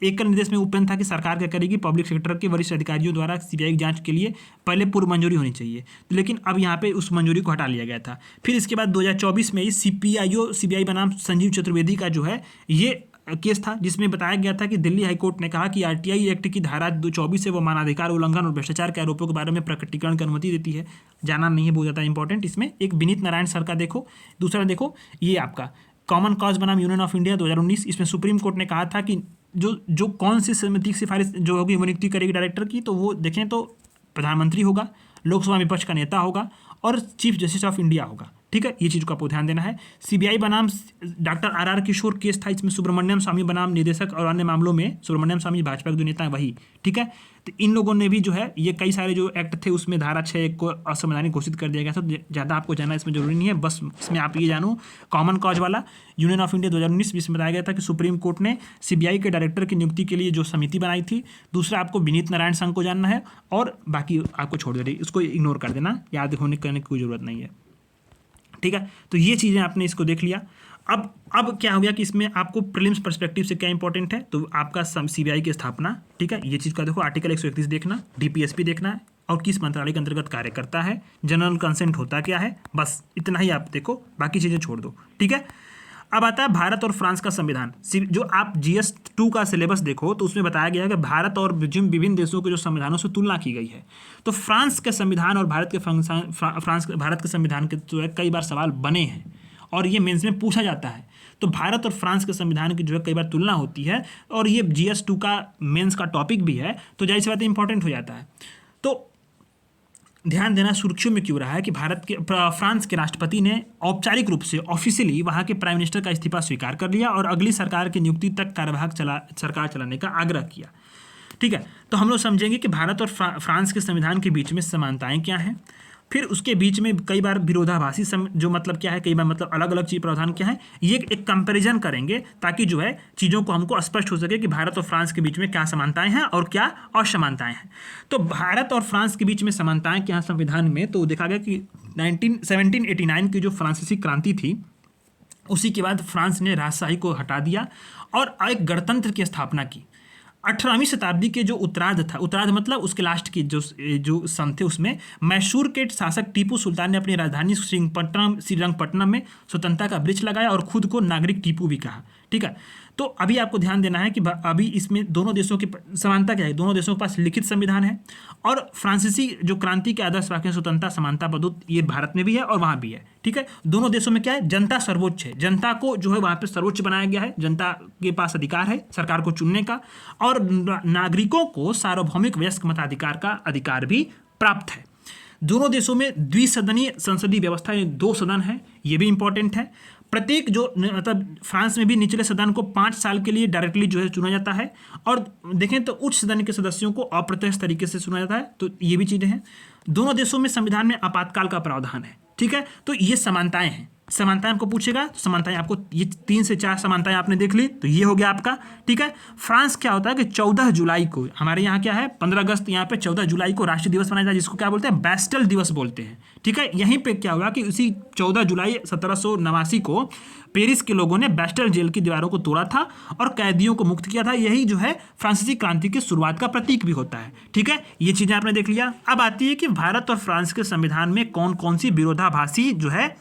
एकल निर्देश में ओपन था कि सरकार क्या करेगी, पब्लिक सेक्टर के वरिष्ठ अधिकारियों द्वारा सीबीआई जांच के लिए पहले पूर्व मंजूरी होनी चाहिए, लेकिन अब यहाँ पे उस मंजूरी को हटा लिया गया था। फिर इसके बाद 2024 में सीबीआई बनाम संजीव चतुर्वेदी का जो है ये केस था, जिसमें बताया गया था कि दिल्ली हाईकोर्ट ने कहा कि आरटीआई एक्ट की धारा 224 से वो मानवाधिकार उल्लंघन और भ्रष्टाचार के आरोपों के बारे में प्रकटीकरण की अनुमति देती है। जाना नहीं है, बहुत ज़्यादा इंपॉर्टेंट। इसमें एक विनीत नारायण सर का देखो, दूसरा देखो ये आपका कॉमन कॉज बनाम यूनियन ऑफ इंडिया 2019, इसमें सुप्रीम कोर्ट ने कहा था कि जो कौन सी समिति की सिफारिश जो होगी वो नियुक्ति करेगी डायरेक्टर की, तो वो देखें तो प्रधानमंत्री होगा, लोकसभा विपक्ष का नेता होगा और चीफ जस्टिस ऑफ इंडिया होगा। ठीक है, ये चीज़ को आपको ध्यान देना है। सीबीआई बनाम डॉक्टर आर किशोर केस था, इसमें सुब्रमण्यम स्वामी बनाम निदेशक और अन्य मामलों में सुब्रमण्यम स्वामी भाजपा के जो नेता है वही। ठीक है, तो इन लोगों ने भी जो है ये कई सारे जो एक्ट थे उसमें धारा 6 को असंवैधानिक घोषित कर दिया गया था। ज़्यादा आपको जानना इसमें जरूरी नहीं है, बस इसमें आप ये जानो कॉमन कॉज वाला यूनियन ऑफ इंडिया 2019 जिसमें बताया गया था कि सुप्रीम कोर्ट ने सीबीआई के डायरेक्टर की नियुक्ति के लिए जो समिति बनाई थी। दूसरा आपको विनीत नारायण संघ को जानना है और बाकी आपको छोड़ दे रही, इसको इग्नोर कर देना, याद होने करने की कोई ज़रूरत नहीं है। ठीक है, तो ये चीज़ें आपने इसको देख लिया। अब क्या हो गया कि इसमें आपको प्रीलिम्स पर्सपेक्टिव से क्या इंपॉर्टेंट है, तो आपका सीबीआई की स्थापना। ठीक है, ये चीज़ का देखो, आर्टिकल 131 देखना, डीपीएसपी देखना है और किस मंत्रालय के अंतर्गत कार्य करता है, जनरल कंसेंट होता क्या है, बस इतना ही आप देखो, बाकी चीज़ें छोड़ दो। ठीक है, अब आता है भारत और फ्रांस का संविधान। जो आप GS2 का सिलेबस देखो तो उसमें बताया गया है कि भारत और विभिन्न देशों के जो संविधानों से तुलना की गई है। तो फ्रांस के संविधान और भारत के संविधान के जो है कई बार सवाल बने हैं और ये मेंस में पूछा जाता है। तो भारत और फ्रांस के संविधान की जो है कई बार तुलना होती है और ये GS2 का मेंस का टॉपिक भी है, तो जाहिर सी बात है इंपॉर्टेंट हो जाता है। तो ध्यान देना सुर्खियों में क्यों रहा है कि फ्रांस के राष्ट्रपति ने औपचारिक रूप से ऑफिशियली वहाँ के प्राइम मिनिस्टर का इस्तीफा स्वीकार कर लिया और अगली सरकार की नियुक्ति तक कार्यवाहक सरकार चलाने का आग्रह किया। ठीक है, तो हम लोग समझेंगे कि भारत और फ्रांस के संविधान के बीच में समानताएं क्या हैं, फिर उसके बीच में कई बार विरोधाभासी जो मतलब क्या है, कई बार मतलब अलग अलग चीज प्रावधान क्या है, ये एक कंपैरिजन करेंगे ताकि जो है चीज़ों को हमको स्पष्ट हो सके कि भारत और फ्रांस के बीच में क्या समानताएं हैं और क्या असमानताएं हैं। तो भारत और फ्रांस के बीच में समानताएं क्या हैं संविधान में, तो देखा गया कि 1789 की जो फ्रांसीसी क्रांति थी उसी के बाद फ्रांस ने राजशाही को हटा दिया और एक गणतंत्र की स्थापना की। 18वीं शताब्दी के जो उत्तरार्ध था, उत्तरार्ध मतलब उसके लास्ट की जो सन थे, उसमें मैसूर के शासक टीपू सुल्तान ने अपनी राजधानी श्रीरंगपट्टनम में स्वतंत्रता का वृक्ष लगाया और खुद को नागरिक टीपू भी कहा। ठीक है, तो अभी आपको ध्यान देना है कि अभी इसमें दोनों देशों की समानता क्या है, दोनों देशों के पास लिखित संविधान है और फ्रांसीसी जो क्रांति के आदर्श वाक्य स्वतंत्रता समानता बंधुत्व ये भारत में भी है और वहाँ भी है। ठीक है, दोनों देशों में क्या है, जनता सर्वोच्च है, जनता को जो है वहाँ पे सर्वोच्च बनाया गया है, जनता के पास अधिकार है सरकार को चुनने का और नागरिकों को सार्वभौमिक वयस्क मताधिकार का अधिकार भी प्राप्त है। दोनों देशों में द्विसदनीय संसदीय व्यवस्था, 2 सदन है, ये भी इंपॉर्टेंट है। प्रत्येक जो मतलब फ्रांस में भी निचले सदन को 5 साल के लिए डायरेक्टली जो है चुना जाता है और देखें तो उच्च सदन के सदस्यों को अप्रत्यक्ष तरीके से चुना जाता है। तो ये भी चीज़ें हैं। दोनों देशों में संविधान में आपातकाल का प्रावधान है। ठीक है, तो ये समानताएं हैं। समानताएं आपको पूछेगा तो समानताएं आपको ये 3 से 4 समानताएं आपने देख ली, तो ये हो गया आपका। ठीक है, फ्रांस क्या होता है कि 14 जुलाई को, हमारे यहाँ क्या है 15 अगस्त, यहाँ पे 14 जुलाई को राष्ट्रीय दिवस मनाया जाता है जिसको क्या बोलते हैं, बैस्टल दिवस बोलते हैं। ठीक है, यहीं पे क्या हुआ कि उसी 14 जुलाई 1789 को पेरिस के लोगों ने बैस्टल जेल की दीवारों को तोड़ा था और कैदियों को मुक्त किया था। यही जो है फ्रांसीसी क्रांति की शुरुआत का प्रतीक भी होता है। ठीक है, ये चीज़ें आपने देख लिया। अब आती है कि भारत और फ्रांस के संविधान में कौन कौन सी विरोधाभासी जो है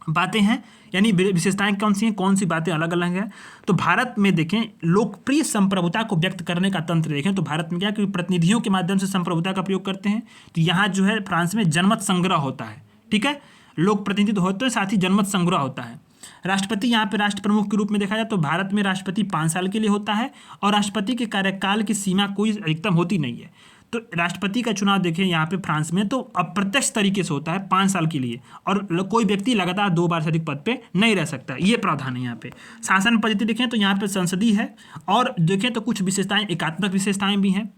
बातें हैं, यानी विशेषताएं कौन सी हैं, कौन सी बातें अलग अलग हैं। तो भारत में देखें लोकप्रिय संप्रभुता को व्यक्त करने का तंत्र देखें तो भारत में क्या है कि प्रतिनिधियों के माध्यम से संप्रभुता का प्रयोग करते हैं। तो यहाँ जो है फ्रांस में जनमत संग्रह होता है। ठीक है, लोक प्रतिनिधित्व होते हैं, साथ ही जनमत संग्रह होता है। राष्ट्रपति यहाँ पे राष्ट्र प्रमुख के रूप में देखा जाए तो भारत में राष्ट्रपति 5 साल के लिए होता है और राष्ट्रपति के कार्यकाल की सीमा कोई अधिकतम होती नहीं है। तो राष्ट्रपति का चुनाव देखें यहाँ पे फ्रांस में तो अप्रत्यक्ष तरीके से होता है 5 साल के लिए और कोई व्यक्ति लगातार 2 बार से अधिक पद पे नहीं रह सकता। ये प्रावधान है यहाँ पे। शासन पद्धति देखें तो यहाँ पे संसदीय है और देखें तो कुछ विशेषताएं, एकात्मक विशेषताएं भी हैं।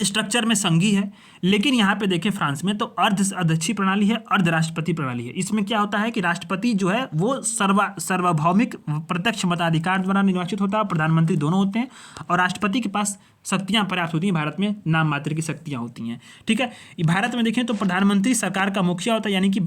स्ट्रक्चर में संघीय है, लेकिन यहाँ पे देखें फ्रांस में तो अर्धअध्यक्षीय प्रणाली है, अर्धराष्ट्रपति प्रणाली है। इसमें क्या होता है कि राष्ट्रपति जो है वो सार्वभौमिक प्रत्यक्ष मताधिकार द्वारा निर्वाचित होता है, प्रधानमंत्री दोनों होते हैं और राष्ट्रपति के पास शक्तियां पर्याप्त होती हैं। भारत में नाम मात्र की शक्तियां होती हैं। ठीक है, भारत में देखें तो प्रधानमंत्री सरकार का मुखिया होता है, यानी कि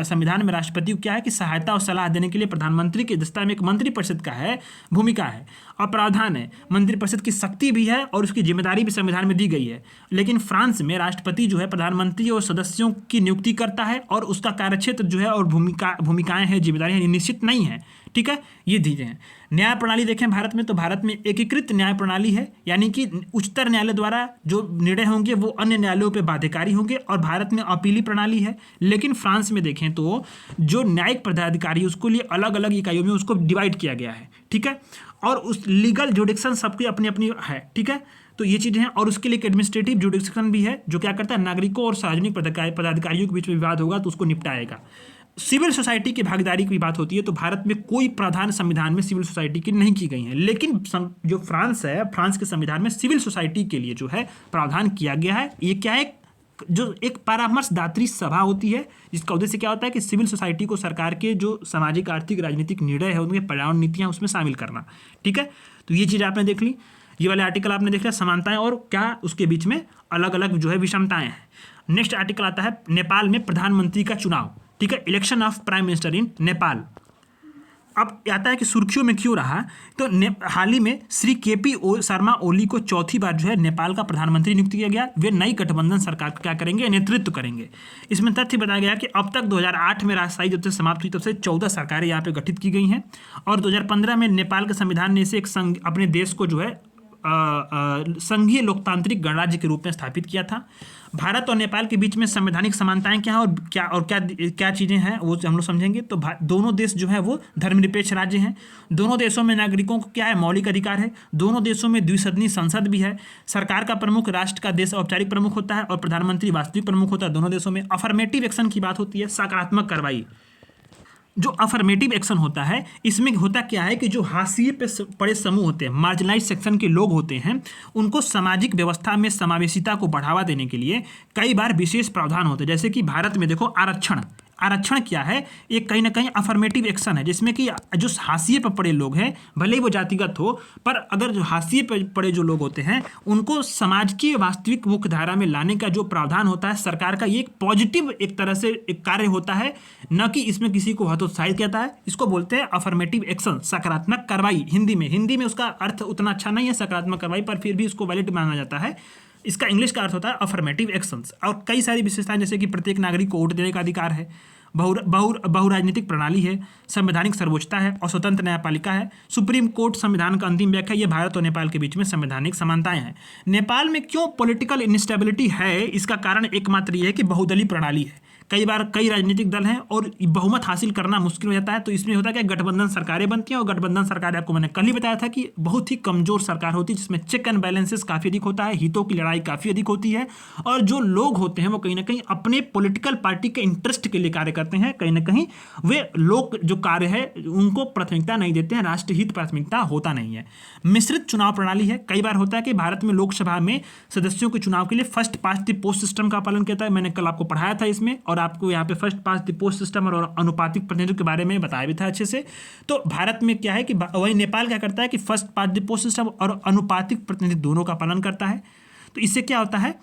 संविधान में राष्ट्रपति को क्या है कि सहायता और सलाह देने के लिए प्रधानमंत्री के दस्ता में एक मंत्रिपरिषद का है भूमिका है और प्रावधान है। मंत्रिपरिषद की शक्ति भी है और उसकी जिम्मेदारी भी संविधान में दी गई है। लेकिन फ्रांस में राष्ट्रपति जो है प्रधानमंत्री और सदस्यों की नियुक्ति करता है और उसका कार्यक्षेत्र जो है और भूमिकाएं हैं, जिम्मेदारियां निश्चित नहीं है। ठीक है, ये चीजें हैं। न्याय प्रणाली देखें भारत में तो भारत में एकीकृत न्याय प्रणाली है, यानी कि उच्चतर न्यायालय द्वारा जो निर्णय होंगे वो अन्य न्यायालयों पे बाध्यकारी होंगे और भारत में अपीली प्रणाली है। लेकिन फ्रांस में देखें तो जो न्यायिक पदाधिकारी उसको लिए अलग अलग इकाइयों में उसको डिवाइड किया गया है। ठीक है, और उस लीगल जुडिक्शन सबकी अपनी अपनी है। ठीक है, तो ये चीज़ें हैं और उसके लिए एक एडमिनिस्ट्रेटिव जुडिक्शन भी है जो क्या करता है, नागरिकों और सार्वजनिक पदाधिकारियों के बीच में विवाद होगा तो उसको निपटाएगा। सिविल सोसाइटी की भागीदारी की बात होती है तो भारत में कोई प्रावधान संविधान में सिविल सोसाइटी की नहीं की गई है, लेकिन जो फ्रांस है, फ्रांस के संविधान में सिविल सोसाइटी के लिए जो है प्रावधान किया गया है। ये क्या है, जो एक परामर्शदात्री सभा होती है जिसका उद्देश्य क्या होता है कि सिविल सोसाइटी को सरकार के जो सामाजिक आर्थिक राजनीतिक निर्णय है उनके पर्यावरण नीतियाँ उसमें शामिल करना। ठीक है, तो ये चीज़ आपने देख ली, ये वाले आर्टिकल आपने देख लिया, समानताएं और क्या उसके बीच में अलग अलग जो है विषमताएं हैं। नेक्स्ट आर्टिकल आता है नेपाल में प्रधानमंत्री का चुनाव। ठीक है, election of prime minister in Nepal. अब आता है कि सुर्खियों में क्यों रहा, तो हाल ही में श्री केपी शर्मा ओली को चौथी बार जो है नेपाल का प्रधानमंत्री नियुक्त किया गया। वे नई गठबंधन सरकार का क्या करेंगे, नेतृत्व करेंगे। इसमें तथ्य बताया गया कि अब तक 2008 में राजशाही जब से समाप्त हुई तब से 14 सरकारें यहाँ पे गठित की गई हैं और 2015 में नेपाल के संविधान ने इसे एक अपने देश को जो है संघीय लोकतांत्रिक गणराज्य के रूप में स्थापित किया था। भारत और नेपाल के बीच में संवैधानिक समानताएं क्या हैं और क्या चीज़ें हैं वो हम लोग समझेंगे। तो दोनों देश जो है वो धर्मनिरपेक्ष राज्य हैं। दोनों देशों में नागरिकों को क्या है, मौलिक अधिकार है। दोनों देशों में द्विसदनीय संसद भी है। सरकार का प्रमुख राष्ट्र का देश औपचारिक प्रमुख होता है और प्रधानमंत्री वास्तविक प्रमुख होता है। दोनों देशों में अफर्मेटिव एक्शन की बात होती है, सकारात्मक कार्रवाई। जो अफर्मेटिव एक्शन होता है इसमें होता क्या है कि जो हाशिए पे पड़े समूह होते हैं, मार्जिनलाइज सेक्शन के लोग होते हैं, उनको सामाजिक व्यवस्था में समावेशिता को बढ़ावा देने के लिए कई बार विशेष प्रावधान होते हैं। जैसे कि भारत में देखो आरक्षण क्या है, एक कहीं ना कहीं अफर्मेटिव एक्शन है, जिसमें कि जो हाशिए पर पड़े लोग हैं, भले ही वो जातिगत हो, पर अगर जो हाशिए पर पड़े जो लोग होते हैं उनको समाज की वास्तविक मुख्य धारा में लाने का जो प्रावधान होता है सरकार का, ये एक पॉजिटिव एक तरह से एक कार्य होता है, न कि इसमें किसी को हतोत्साहित करता है। इसको बोलते हैं अफर्मेटिव एक्शन, सकारात्मक कार्रवाई। हिंदी में उसका अर्थ उतना अच्छा नहीं है सकारात्मक कार्रवाई, पर फिर भी इसको वैलिड माना जाता है। इसका इंग्लिश का अर्थ होता है अफर्मेटिव एक्शंस। और कई सारी विशेषताएं, जैसे कि प्रत्येक नागरिक को वोट देने का अधिकार है, बहुराजनीतिक प्रणाली है, संवैधानिक सर्वोच्चता है और स्वतंत्र न्यायपालिका है, सुप्रीम कोर्ट संविधान का अंतिम व्याख्या। ये भारत और नेपाल के बीच में संवैधानिक समानताएं हैं। नेपाल में क्यों पॉलिटिकल इनस्टेबिलिटी है, इसका कारण एकमात्र ये है कि बहुदलीय प्रणाली है। कई बार कई राजनीतिक दल हैं और बहुमत हासिल करना मुश्किल हो जाता है। तो इसमें होता है कि गठबंधन सरकारें बनती हैं, और गठबंधन सरकारें आपको मैंने कल ही बताया था कि बहुत ही कमजोर सरकार होती है, जिसमें चेक एंड बैलेंसेस काफ़ी अधिक होता है, हितों की लड़ाई काफ़ी अधिक होती है, और जो लोग होते हैं वो कहीं ना कहीं अपने पॉलिटिकल पार्टी के इंटरेस्ट के लिए कार्य करते हैं। कहीं ना कहीं वे लोग जो कार्य है उनको प्राथमिकता नहीं देते हैं, राष्ट्रहित प्राथमिकता होता नहीं है। मिश्रित चुनाव प्रणाली है। कई बार होता है कि भारत में लोकसभा में सदस्यों के चुनाव के लिए first past the post system का पालन किया है। मैंने कल आपको पढ़ाया था इसमें, और आपको यहाँ पे first past the post system और अनुपातिक प्रतिनिधित्व के बारे में बताया भी था अच्छे से। तो भारत में क्या है कि वही नेपाल क्या करता है कि first past the post system और अनुपातिक प्रतिनिधित्व दोनों का पालन करता है। तो इससे क्या होता है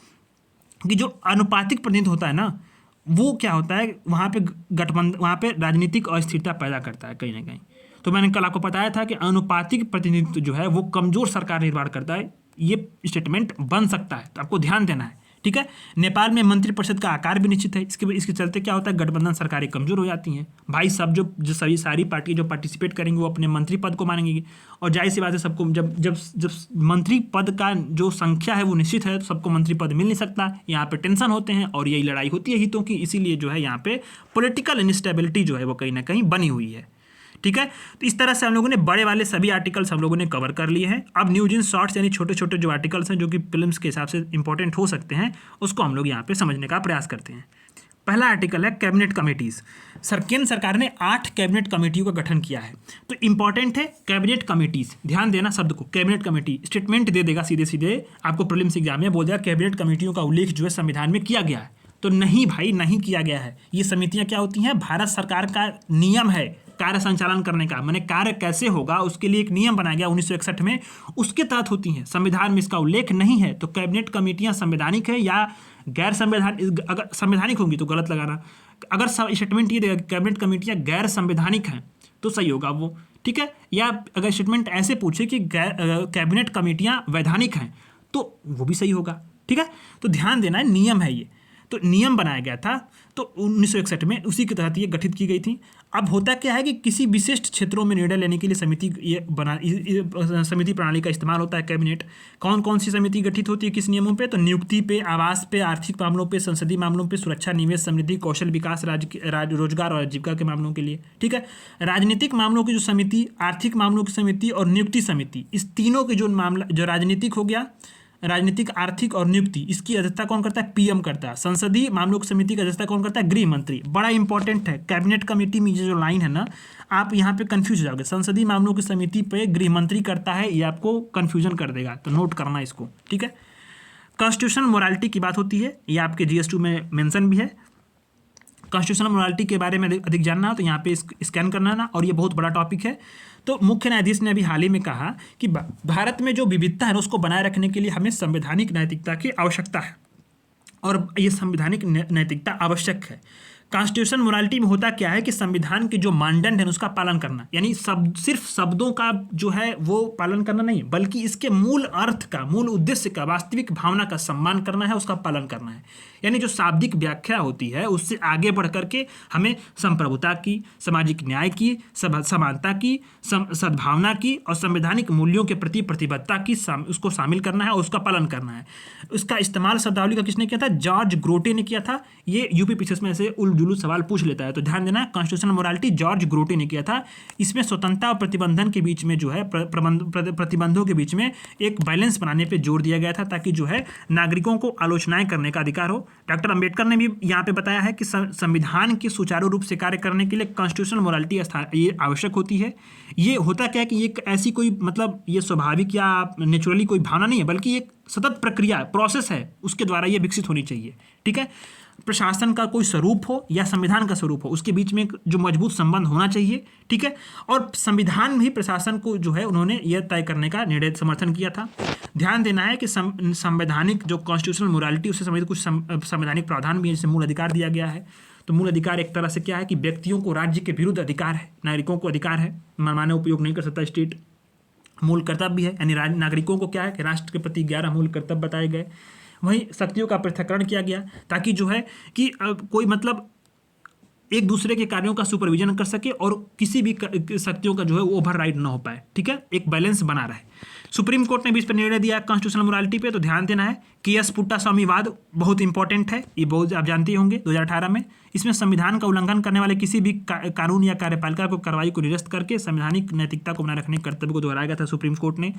कि जो अनुपातिक प्रतिनिधित्व होता है ना, वो क्या होता है, वहाँ पे राजनीतिक अस्थिरता पैदा करता है कहीं ना कहीं। तो मैंने कल आपको बताया था कि अनुपातिक प्रतिनिधित्व जो है वो कमजोर सरकार निर्माण करता है, ये स्टेटमेंट बन सकता है, तो आपको ध्यान देना है। ठीक है। नेपाल में मंत्रिपरिषद का आकार भी निश्चित है। इसके चलते क्या होता है, गठबंधन सरकारें कमजोर हो जाती हैं। भाई सब जो सभी सारी पार्टी जो पार्टिसिपेट करेंगे वो अपने मंत्री पद को मानेंगे, और जाहिर सी बात है सबको जब मंत्री पद का जो संख्या है वो निश्चित है, तो सबको मंत्री पद मिल नहीं सकता। यहाँ पे टेंशन होते हैं और यही लड़ाई होती है हितों की। इसीलिए जो है यहाँ पे पॉलिटिकल इनस्टेबिलिटी जो है वो कहीं ना कहीं बनी हुई है। ठीक है। तो इस तरह से हम लोगों ने बड़े वाले सभी आर्टिकल्स हम लोगों ने कवर कर लिए हैं। अब न्यूज इन शॉर्ट्स यानी छोटे छोटे जो आर्टिकल्स हैं जो कि फिल्म्स के हिसाब से इंपॉर्टेंट हो सकते हैं, उसको हम लोग यहाँ पे समझने का प्रयास करते हैं। पहला आर्टिकल है कैबिनेट कमेटीज। केंद्र सरकार ने 8 कैबिनेट कमेटियों का गठन किया है। तो इंपॉर्टेंट है कैबिनेट कमेटीज, ध्यान देना शब्द को। कैबिनेट कमेटी स्टेटमेंट दे देगा सीधे सीधे आपको प्रीलिम्स एग्जाम में, बोल देगा कैबिनेट कमेटियों का उल्लेख जो है संविधान में किया गया है। तो नहीं भाई, नहीं किया गया है। ये समितियां क्या होती हैं, भारत सरकार का नियम है कार्य संचालन करने का, माने कार्य कैसे होगा उसके लिए एक नियम बनाया गया 1961 में, उसके तहत होती हैं। संविधान में इसका उल्लेख नहीं है। तो कैबिनेट कमेटियां संवैधानिक है या गैर संवैधानिक, अगर संवैधानिक होंगी तो गलत लगाना, अगर स्टेटमेंट ये देगा कैबिनेट कमेटियां गैर संवैधानिक हैं तो सही होगा वो। ठीक है। या अगर स्टेटमेंट ऐसे पूछे कि कैबिनेट कमेटियां वैधानिक हैं तो वो भी सही होगा। ठीक है। तो ध्यान देना है, नियम है ये। तो नियम बनाया गया था तो 1961 में, उसी के तहत ये गठित की गई थी। अब होता क्या है कि किसी विशिष्ट क्षेत्रों में निर्णय लेने के लिए समिति प्रणाली का इस्तेमाल होता है। कैबिनेट कौन कौन सी समिति गठित होती है किस नियमों पे, तो नियुक्ति पे, आवास पे, आर्थिक मामलों पे, संसदीय मामलों पे, सुरक्षा, निवेश, समृद्धि, कौशल विकास, रोजगार और आजीविका के मामलों के लिए। ठीक है। राजनीतिक मामलों की जो समिति, आर्थिक मामलों की समिति और नियुक्ति समिति, इस तीनों के जो मामला, जो राजनीतिक हो गया, राजनीतिक, आर्थिक और नियुक्ति, इसकी अध्यक्षता कौन करता है, पीएम करता है। संसदीय मामलों की समिति की अध्यक्षता कौन करता है, गृह मंत्री। बड़ा इंपॉर्टेंट है कैबिनेट कमेटी में ये जो लाइन है ना, आप यहाँ पे कंफ्यूज हो जाओगे। संसदीय मामलों की समिति पे गृह मंत्री करता है, ये आपको कंफ्यूजन कर देगा, तो नोट करना इसको। ठीक है। कॉन्स्टिट्यूशनल मोरालिटी की बात होती है, ये आपके GS2 में मेंशन भी है। कॉन्स्टिट्यूशनल मोरालिटी के बारे में अधिक जानना हो तो यहाँ पे स्कैन करना ना, और ये बहुत बड़ा टॉपिक है। तो मुख्य न्यायाधीश ने अभी हाल ही में कहा कि भारत में जो विविधता है उसको बनाए रखने के लिए हमें संवैधानिक नैतिकता की आवश्यकता है, और ये संवैधानिक नैतिकता आवश्यक है। कॉन्स्टिट्यूशन मोरालिटी में होता क्या है कि संविधान के जो मानदंड है उसका पालन करना, यानी सिर्फ शब्दों का जो है वो पालन करना नहीं, बल्कि इसके मूल अर्थ का, मूल उद्देश्य का, वास्तविक भावना का सम्मान करना है, उसका पालन करना है। यानी जो शाब्दिक व्याख्या होती है उससे आगे बढ़ करके हमें संप्रभुता की, सामाजिक न्याय की, समानता की, सद्भावना की और संवैधानिक मूल्यों के प्रति प्रतिबद्धता की उसको शामिल करना है और उसका पालन करना है। उसका इस्तेमाल शब्दावली का किसने किया था? जॉर्ज ग्रोटे ने किया था। ये यूपी पीसीएस में से उलझुलू सवाल पूछ लेता है, तो ध्यान देना, कॉन्स्टिट्यूशनल मोरालिटी जॉर्ज ग्रोटे ने किया था। इसमें स्वतंत्रता और प्रतिबंधन के बीच में जो है, प्रतिबंधों के बीच में एक बैलेंस बनाने पर जोर दिया गया था, ताकि जो है नागरिकों को आलोचनाएं करने का अधिकार हो। डॉक्टर अंबेडकर ने भी यहाँ पे बताया है कि संविधान के सुचारू रूप से कार्य करने के लिए कॉन्स्टिट्यूशनल मोरालिटी ये आवश्यक होती है। ये होता क्या है कि ये ऐसी कोई मतलब ये स्वाभाविक या नेचुरली कोई भावना नहीं है, बल्कि एक सतत प्रक्रिया, प्रोसेस है, उसके द्वारा ये विकसित होनी चाहिए। ठीक है, प्रशासन का कोई स्वरूप हो या संविधान का स्वरूप हो, उसके बीच में जो मजबूत संबंध होना चाहिए। ठीक है, और संविधान भी प्रशासन को जो है उन्होंने यह तय करने का निर्णय समर्थन किया था। ध्यान देना है कि संवैधानिक जो कॉन्स्टिट्यूशनल मोरालिटी उससे संबंधित कुछ संवैधानिक प्रावधान भी है, जैसे मूल अधिकार दिया गया है। तो मूल अधिकार एक तरह से क्या है कि व्यक्तियों को राज्य के विरुद्ध अधिकार है, नागरिकों को अधिकार है, मनमाने उपयोग नहीं कर सकता स्टेट। मूल कर्तव्य है, यानी नागरिकों को क्या है कि राष्ट्र के प्रति 11 मूल कर्तव्य बताए गए। वहीं शक्तियों का पृथक्करण किया गया, ताकि जो है कि कोई मतलब एक दूसरे के कार्यों का सुपरविजन कर सके और किसी भी शक्तियों का जो है वो ओवरराइड ना हो पाए। ठीक है, एक बैलेंस बना रहे। सुप्रीम कोर्ट ने भी इस पर निर्णय दिया कॉन्स्टिट्यूशनल मोरालिटी पे, तो ध्यान देना है कि एस पुट्टास्वामी वाद बहुत इंपॉर्टेंट है, ये बहुत आप जानते होंगे 2018 में। इसमें संविधान का उल्लंघन करने वाले किसी भी कानून या कार्यपालिका को कार्रवाई को निरस्त करके संवैधानिक नैतिकता को बनाए रखने के कर्तव्य को दोहराया गया था सुप्रीम कोर्ट ने।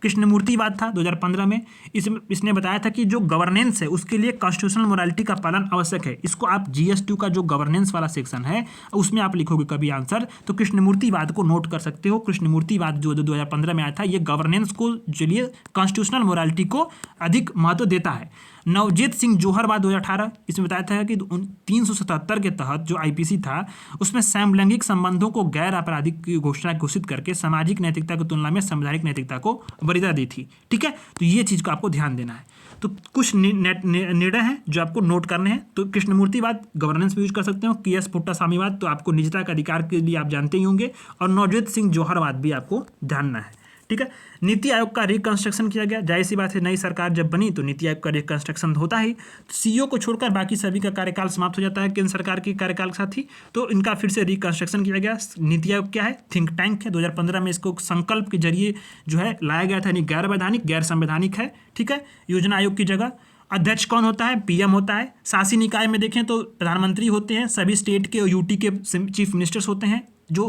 कृष्णमूर्तिवाद था 2015 में, इसने बताया था कि जो गवर्नेंस है उसके लिए कॉन्स्टिट्यूशनल मोरालिटी का पालन आवश्यक है। इसको आप GS2 का जो गवर्नेंस वाला सेक्शन है उसमें आप लिखोगे कभी आंसर, तो कृष्णमूर्तिवाद को नोट कर सकते हो। कृष्णमूर्तिवाद जो 2015 में आया था, ये गवर्नेंस को चलिए कॉन्स्टिट्यूशनल मोरालिटी को अधिक महत्व देता है। नवजीत सिंह जोहरवाद 2018, इसमें बताया था कि 377 के तहत जो IPC था उसमें समलैंगिक संबंधों को गैर आपराधिक की घोषणा घोषित करके सामाजिक नैतिकता की तुलना में संवैधानिक नैतिकता को वरीयता दी थी। ठीक है, तो ये चीज़ को आपको ध्यान देना है। तो कुछ निर्णय हैं जो आपको नोट करने हैं। तो कृष्णमूर्तिवाद गवर्नेंस में यूज कर सकते हो, KS पुट्टास्वामीवाद तो आपको निजता का अधिकार के लिए आप जानते ही होंगे, और नवजीत सिंह जोहरवाद भी आपको जानना है। ठीक है, नीति आयोग का रिकंस्ट्रक्शन किया गया। जाहिर सी बात है, नई सरकार जब बनी तो नीति आयोग का रिकंस्ट्रक्शन होता ही। CEO को छोड़कर बाकी सभी का कार्यकाल समाप्त हो जाता है केंद्र सरकार के कार्यकाल के साथ ही, तो इनका फिर से रिकंस्ट्रक्शन किया गया। नीति आयोग क्या है? थिंक टैंक है। 2015 में इसको संकल्प के जरिए जो है लाया गया था, यानी गैर वैधानिक, गैर संवैधानिक है। ठीक है, योजना आयोग की जगह अध्यक्ष कौन होता है? PM होता है। शासी निकाय में देखें तो प्रधानमंत्री होते हैं, सभी स्टेट के और UT के चीफ मिनिस्टर्स होते हैं, जो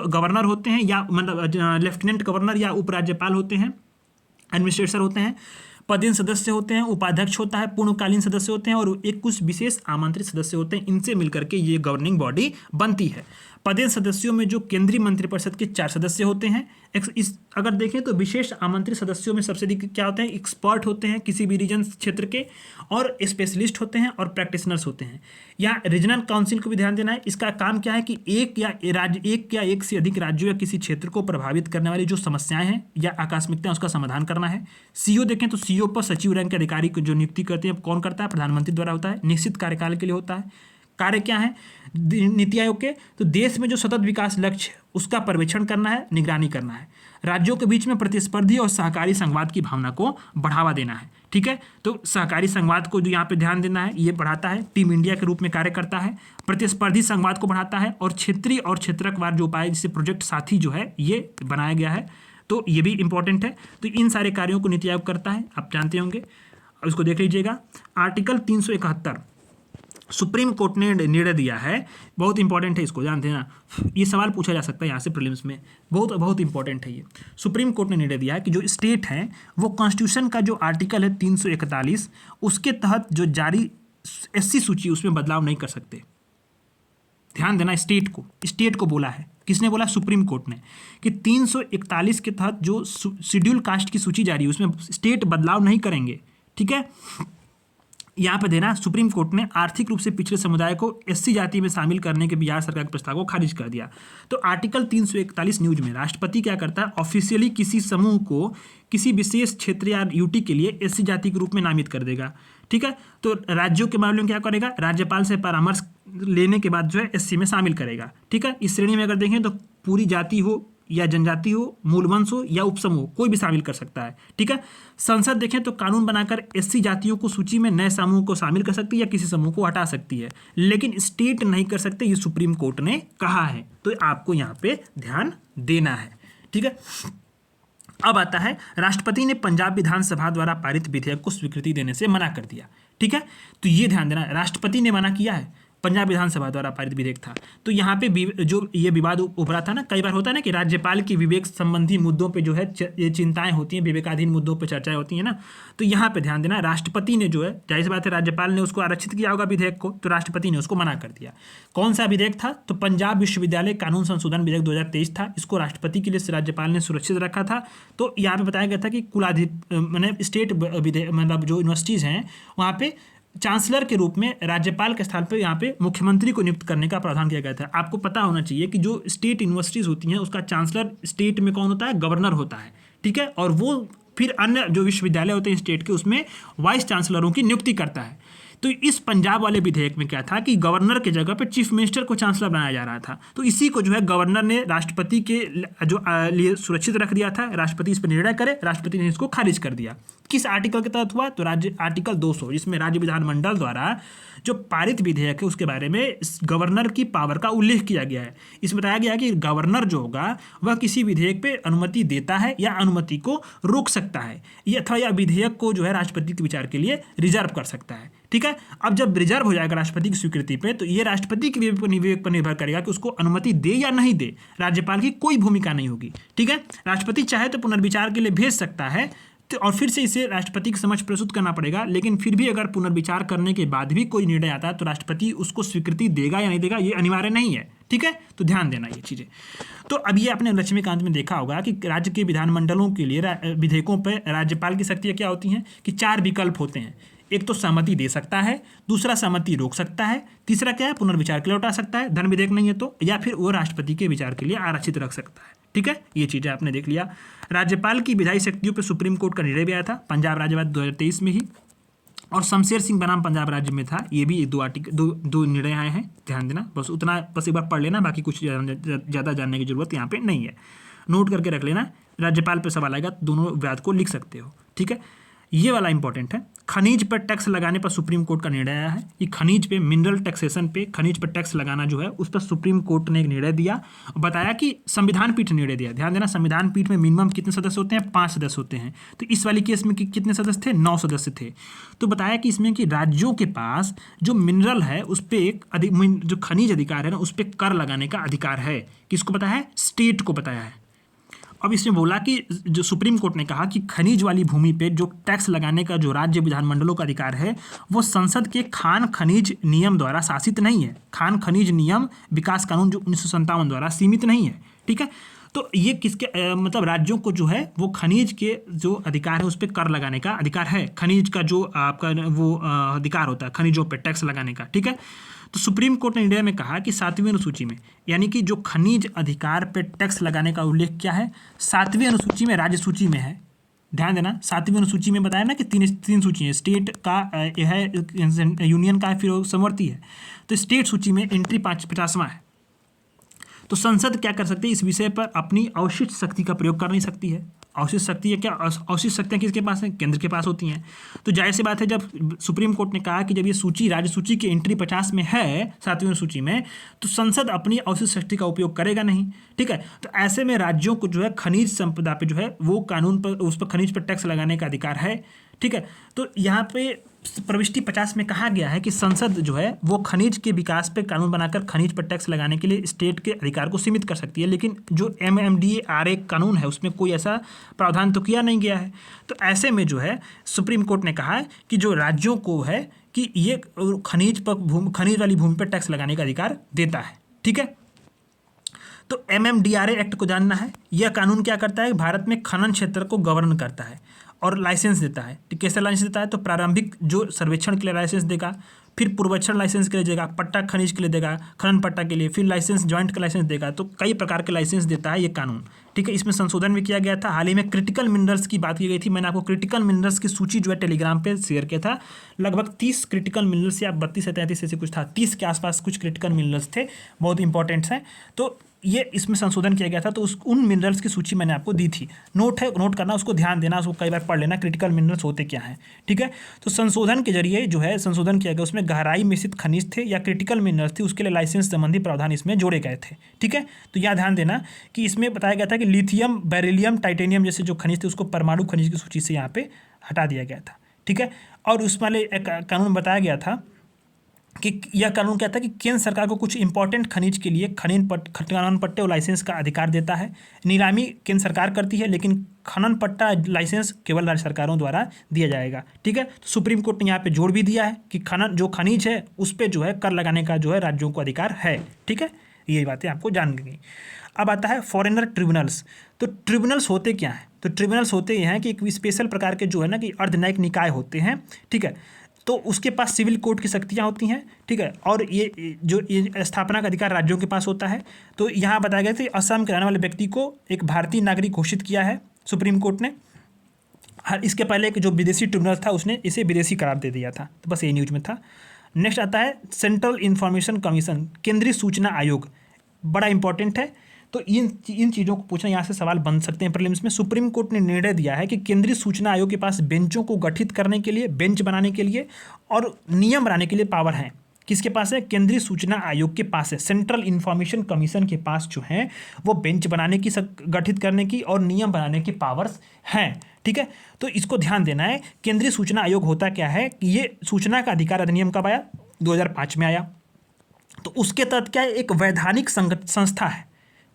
गवर्नर होते हैं या मतलब लेफ्टिनेंट गवर्नर या उपराज्यपाल होते हैं, एडमिनिस्ट्रेटर होते हैं, पदेन सदस्य होते हैं, उपाध्यक्ष होता है, पूर्णकालीन सदस्य होते हैं और एक कुछ विशेष आमंत्रित सदस्य होते हैं। इनसे मिलकर के ये गवर्निंग बॉडी बनती है। पदेन सदस्यों में जो केंद्रीय मंत्रिपरिषद के 4 सदस्य होते हैं। अगर देखें तो विशेष आमंत्रित सदस्यों में सबसे अधिक क्या होते हैं? एक्सपर्ट होते हैं किसी भी रीजन क्षेत्र के, और स्पेशलिस्ट होते हैं और प्रैक्टिशनर्स होते हैं। या रीजनल काउंसिल को भी ध्यान देना है। इसका काम क्या है कि एक या एक से अधिक राज्यों या किसी क्षेत्र को प्रभावित करने वाली जो समस्याएं हैं या आकस्मिकता है उसका समाधान करना है। CO देखें तो CO पर सचिव रैंक के अधिकारी को जो नियुक्ति करते हैं कौन करता है? प्रधानमंत्री द्वारा होता है, निश्चित कार्यकाल के लिए होता है। कार्य क्या है नीति आयोग के? तो देश में जो सतत विकास लक्ष्य है उसका पर्यवेक्षण करना है, निगरानी करना है। राज्यों के बीच में प्रतिस्पर्धी और सहकारी संवाद की भावना को बढ़ावा देना है। ठीक है, तो सहकारी संवाद को जो यहाँ पे ध्यान देना है, ये बढ़ाता है, टीम इंडिया के रूप में कार्य करता है, प्रतिस्पर्धी संवाद को बढ़ाता है, और क्षेत्रीय और क्षेत्रकवार जो उपाय जिससे प्रोजेक्ट साथी जो है ये बनाया गया है, तो ये भी इंपॉर्टेंट है। तो इन सारे कार्यों को नीति आयोग करता है, आप जानते होंगे। अब इसको देख लीजिएगा, आर्टिकल 371 सुप्रीम कोर्ट ने निर्णय दिया है, बहुत इंपॉर्टेंट है, इसको जानते हैं ना, ये सवाल पूछा जा सकता है यहाँ से प्रीलिम्स में, बहुत इंपॉर्टेंट है ये। सुप्रीम कोर्ट ने निर्णय दिया है कि जो स्टेट हैं वो कॉन्स्टिट्यूशन का जो आर्टिकल है 341 उसके तहत जो जारी SC सूची उसमें बदलाव नहीं कर सकते। ध्यान देना, स्टेट को बोला है, किसने बोला? सुप्रीम कोर्ट ने, कि 341 के तहत जो शेड्यूल कास्ट की सूची जारी है उसमें स्टेट बदलाव नहीं करेंगे। ठीक है, यहाँ पे देना, सुप्रीम कोर्ट ने आर्थिक रूप से पिछड़े समुदाय को SC जाति में शामिल करने के बिहार सरकार के प्रस्ताव को खारिज कर दिया। तो आर्टिकल 341 न्यूज में राष्ट्रपति क्या करता है? ऑफिशियली किसी समूह को किसी विशेष क्षेत्र या UT के लिए SC जाति के रूप में नामित कर देगा। ठीक है, तो राज्यों के मामले में क्या करेगा? राज्यपाल से परामर्श लेने के बाद जो है एससी में शामिल करेगा। ठीक है, इस श्रेणी में अगर देखें तो पूरी जाति हो या जनजाति हो, मूल वंश हो या उपसमूह हो, कोई भी शामिल कर सकता है। ठीक है, संसद देखें तो कानून बनाकर एससी जातियों को सूची में नए समूह को शामिल कर सकती है या किसी समूह को हटा सकती है, लेकिन स्टेट नहीं कर सकते, ये सुप्रीम कोर्ट ने कहा है। तो आपको यहाँ पे ध्यान देना है। ठीक है, अब आता है राष्ट्रपति ने पंजाब विधानसभा द्वारा पारित विधेयक को स्वीकृति देने से मना कर दिया। ठीक है, तो ये ध्यान देना, राष्ट्रपति ने मना किया है, पंजाब विधानसभा द्वारा पारित विधेयक था। तो यहाँ पे जो ये विवाद उभरा था ना, कई बार होता है ना कि राज्यपाल की विवेक संबंधी मुद्दों पे जो है ये चिंताएं होती हैं, विवेकाधीन मुद्दों पे चर्चाएं होती हैं ना। तो यहाँ पे ध्यान देना, राष्ट्रपति ने जो है, जाहिर सी बात है राज्यपाल ने उसको आरक्षित किया होगा विधेयक को, तो राष्ट्रपति ने उसको मना कर दिया। कौन सा विधेयक था? तो पंजाब विश्वविद्यालय कानून संशोधन विधेयक 2023 था। इसको राष्ट्रपति के लिए राज्यपाल ने सुरक्षित रखा था। तो यहाँ पे बताया गया था कि मैंने स्टेट विधेयक मतलब जो यूनिवर्सिटीज़ हैं वहाँ पे चांसलर के रूप में राज्यपाल के स्थान पर यहाँ पे मुख्यमंत्री को नियुक्त करने का प्रावधान किया गया था। आपको पता होना चाहिए कि जो स्टेट यूनिवर्सिटीज़ होती हैं उसका चांसलर स्टेट में कौन होता है? गवर्नर होता है। ठीक है, और वो फिर अन्य जो विश्वविद्यालय होते हैं स्टेट के, उसमें वाइस चांसलरों की नियुक्ति करता है। तो इस पंजाब वाले विधेयक में क्या था कि गवर्नर के जगह पे चीफ मिनिस्टर को चांसलर बनाया जा रहा था। तो इसी को जो है गवर्नर ने राष्ट्रपति के जो लिए सुरक्षित रख दिया था, राष्ट्रपति इस पर निर्णय करे, राष्ट्रपति ने इसको खारिज कर दिया। किस आर्टिकल के तहत हुआ? तो आर्टिकल 200, जिसमें राज्य विधानमंडल द्वारा जो पारित विधेयक है उसके बारे में गवर्नर की पावर का उल्लेख किया गया है। इसमें बताया गया है कि गवर्नर जो होगा वह किसी विधेयक पे अनुमति देता है या अनुमति को रोक सकता है, ये अथवा या विधेयक को जो है राष्ट्रपति के विचार के लिए रिजर्व कर सकता है। ठीक है, अब जब रिजर्व हो जाएगा राष्ट्रपति की स्वीकृति पे, तो ये राष्ट्रपति के विवेक पर निर्भर करेगा कि उसको अनुमति दे या नहीं दे। राज्यपाल की कोई भूमिका नहीं होगी। ठीक है, राष्ट्रपति चाहे तो पुनर्विचार के लिए भेज सकता है, तो और फिर से इसे राष्ट्रपति के समक्ष प्रस्तुत करना पड़ेगा, लेकिन फिर भी अगर पुनर्विचार करने के बाद भी कोई निर्णय आता है तो राष्ट्रपति उसको स्वीकृति देगा या नहीं देगा, ये अनिवार्य नहीं है। ठीक है, तो ध्यान देना ये चीज़ें। तो अब ये आपने लक्ष्मीकांत में देखा होगा कि राज्य के विधानमंडलों के लिए विधेयकों पर राज्यपाल की शक्तियाँ क्या होती हैं कि 4 विकल्प होते हैं। एक तो सहमति दे सकता है, दूसरा सहमति रोक सकता है, तीसरा क्या है? पुनर्विचार के लिए लौटा सकता है, धन विधेयक नहीं है तो, या फिर वो राष्ट्रपति के विचार के लिए आरक्षित रख सकता है। ठीक है, ये चीज़ें आपने देख लिया। राज्यपाल की विधायी शक्तियों पर सुप्रीम कोर्ट का निर्णय भी आया था पंजाब राज्यवाद 2023 में ही, और शमशेर सिंह बनाम पंजाब राज्य में था। ये भी दो निर्णय आए हैं, ध्यान देना। बस उतना एक बार पढ़ लेना, बाकी कुछ ज़्यादा जानने की जरूरत यहाँ पे नहीं है। नोट करके रख लेना, राज्यपाल पे सवाल आएगा दोनों विवाद को लिख सकते हो। ठीक है, ये वाला इंपॉर्टेंट है। खनिज पर टैक्स लगाने पर सुप्रीम कोर्ट का निर्णय आया है कि खनिज पे, मिनरल टैक्सेशन पे खनिज पर टैक्स लगाना जो है उस पर सुप्रीम कोर्ट ने एक निर्णय दिया, बताया कि संविधान पीठ ने निर्णय दिया। ध्यान देना, संविधान पीठ में मिनिमम कितने सदस्य होते हैं? 5 सदस्य होते हैं। तो इस वाली केस में कितने सदस्य थे? 9 सदस्य थे। तो बताया कि इसमें कि राज्यों के पास जो मिनरल है उस पर एक जो खनिज अधिकार है ना, उस पर कर लगाने का अधिकार है। किसको बताया है? स्टेट को बताया है। अब इसमें बोला कि जो सुप्रीम कोर्ट ने कहा कि खनिज वाली भूमि पे जो टैक्स लगाने का जो राज्य विधानमंडलों का अधिकार है वो संसद के खान खनिज नियम द्वारा शासित नहीं है। खान खनिज नियम विकास कानून जो 1957 द्वारा सीमित नहीं है। ठीक है, तो ये किसके मतलब राज्यों को जो है वो खनिज के जो अधिकार है उस पर कर लगाने का अधिकार है। खनिज का जो आपका वो अधिकार होता है खनिजों पर टैक्स लगाने का। ठीक है, तो सुप्रीम कोर्ट ने इंडिया में कहा कि 7वीं अनुसूची में, यानी कि जो खनिज अधिकार पर टैक्स लगाने का उल्लेख क्या है? 7वीं अनुसूची में, राज्य सूची में है। ध्यान देना, 7वीं अनुसूची में बताया ना कि तीन सूची है, स्टेट का है, यूनियन का है, फिर समवर्ती है। तो स्टेट सूची में एंट्री 50वां है। तो संसद क्या कर सकती है? इस विषय पर अपनी अवशिष्ट शक्ति का प्रयोग कर नहीं सकती है। अवशिष्ट शक्ति है क्या? अवशिष्ट शक्तियाँ किसके पास हैं? केंद्र के पास होती हैं। तो जाहिर सी बात है, जब सुप्रीम कोर्ट ने कहा कि जब ये सूची राज्य सूची की एंट्री 50 में है, 7वीं सूची में, तो संसद अपनी अवशिष्ट शक्ति का उपयोग करेगा नहीं। ठीक है, तो ऐसे में राज्यों को जो है खनिज संपदा पे जो है वो कानून पर, उस पर खनिज पर टैक्स लगाने का अधिकार है। ठीक है, तो यहाँ पे प्रविष्टि 50 में कहा गया है कि संसद जो है वो खनिज के विकास पर कानून बनाकर खनिज पर टैक्स लगाने के लिए स्टेट के अधिकार को सीमित कर सकती है, लेकिन जो MMDA कानून है उसमें कोई ऐसा प्रावधान तो किया नहीं गया है। तो ऐसे में जो है सुप्रीम कोर्ट ने कहा है कि जो राज्यों को है कि ये खनिज वाली भूमि पर टैक्स लगाने का अधिकार देता है। ठीक है, तो MMDRA एक्ट को जानना है। यह कानून क्या करता है? भारत में खनन क्षेत्र को गवर्न करता है और लाइसेंस देता है। तो कैसे लाइसेंस देता है? तो प्रारंभिक जो सर्वेक्षण के लिए लाइसेंस देगा, फिर पूर्वेक्षण लाइसेंस के लिए देगा, पट्टा खनिज के लिए देगा, खनन पट्टा के लिए, फिर लाइसेंस ज्वाइंट का लाइसेंस देगा। तो कई प्रकार के लाइसेंस देता है ये कानून। ठीक है, इसमें संशोधन भी किया गया था। हाल ही में क्रिटिकल मिनरल्स की बात की गई थी, मैंने आपको क्रिटिकल मिनरल्स की सूची जो है टेलीग्राम पे शेयर किया था। लगभग 30 क्रिटिकल मिनरल्स या 32 या 33 ऐसे कुछ था, 30 के आसपास कुछ क्रिटिकल मिनरल्स थे, बहुत इंपॉर्टेंट्स हैं। तो ये इसमें संशोधन किया गया था, तो उन मिनरल्स की सूची मैंने आपको दी थी। नोट है, नोट करना, उसको ध्यान देना, उसको कई बार पढ़ लेना, क्रिटिकल मिनरल्स होते क्या हैं। ठीक है, तो संशोधन के जरिए जो है संशोधन किया गया, उसमें गहराई में स्थित खनिज थे या क्रिटिकल मिनरल्स थे, उसके लिए लाइसेंस संबंधी प्रावधान इसमें जोड़े गए थे। ठीक है, तो यह ध्यान देना कि इसमें बताया गया था कि लिथियम, बेरिलियम, टाइटेनियम जैसे जो खनिज थे उसको परमाणु खनिज की सूची से यहाँ पे हटा दिया गया था। ठीक है, और उस वाले एक कानून बताया गया था कि यह कानून क्या था कि केंद्र सरकार को कुछ इंपॉर्टेंट खनिज के लिए खनन पट्टे और लाइसेंस का अधिकार देता है। नीलामी केंद्र सरकार करती है, लेकिन खनन पट्टा लाइसेंस केवल राज्य सरकारों द्वारा दिया जाएगा। ठीक है, तो सुप्रीम कोर्ट ने यहाँ पे जोड़ भी दिया है कि जो खनिज है उस पर जो है कर लगाने का जो है राज्यों को अधिकार है। ठीक है, ये बातें आपको जान गई। अब आता है फॉरेनर ट्रिब्यूनल्स। तो ट्रिब्यूनल्स होते क्या हैं? तो ट्रिब्यूनल्स होते ये हैं कि एक स्पेशल प्रकार के जो है ना कि अर्धन्यायिक निकाय होते हैं। ठीक है, तो उसके पास सिविल कोर्ट की शक्तियाँ होती हैं। ठीक है, और ये स्थापना का अधिकार राज्यों के पास होता है। तो यहाँ बताया गया कि असम के रहने वाले व्यक्ति को एक भारतीय नागरिक घोषित किया है सुप्रीम कोर्ट ने। इसके पहले एक जो विदेशी ट्रिब्यूनल था उसने इसे विदेशी करार दे दिया था। तो बस ये न्यूज में था। नेक्स्ट आता है सेंट्रल इंफॉर्मेशन कमीशन, केंद्रीय सूचना आयोग, बड़ा इंपॉर्टेंट है। तो इन चीज़ों को पूछना, यहाँ से सवाल बन सकते हैं प्रीलिम्स में। सुप्रीम कोर्ट ने निर्णय दिया है कि केंद्रीय सूचना आयोग के पास बेंचों को गठित करने के लिए, बेंच बनाने के लिए और नियम बनाने के लिए पावर है। किसके पास है? केंद्रीय सूचना आयोग के पास है। सेंट्रल इंफॉर्मेशन कमीशन के पास जो है वो बेंच बनाने की, गठित करने की और नियम बनाने की पावर्स हैं। ठीक है, तो इसको ध्यान देना है। केंद्रीय सूचना आयोग होता क्या है कि ये सूचना का अधिकार अधिनियम कब आया? 2005 में आया। तो उसके तहत क्या है? एक वैधानिक संस्था है।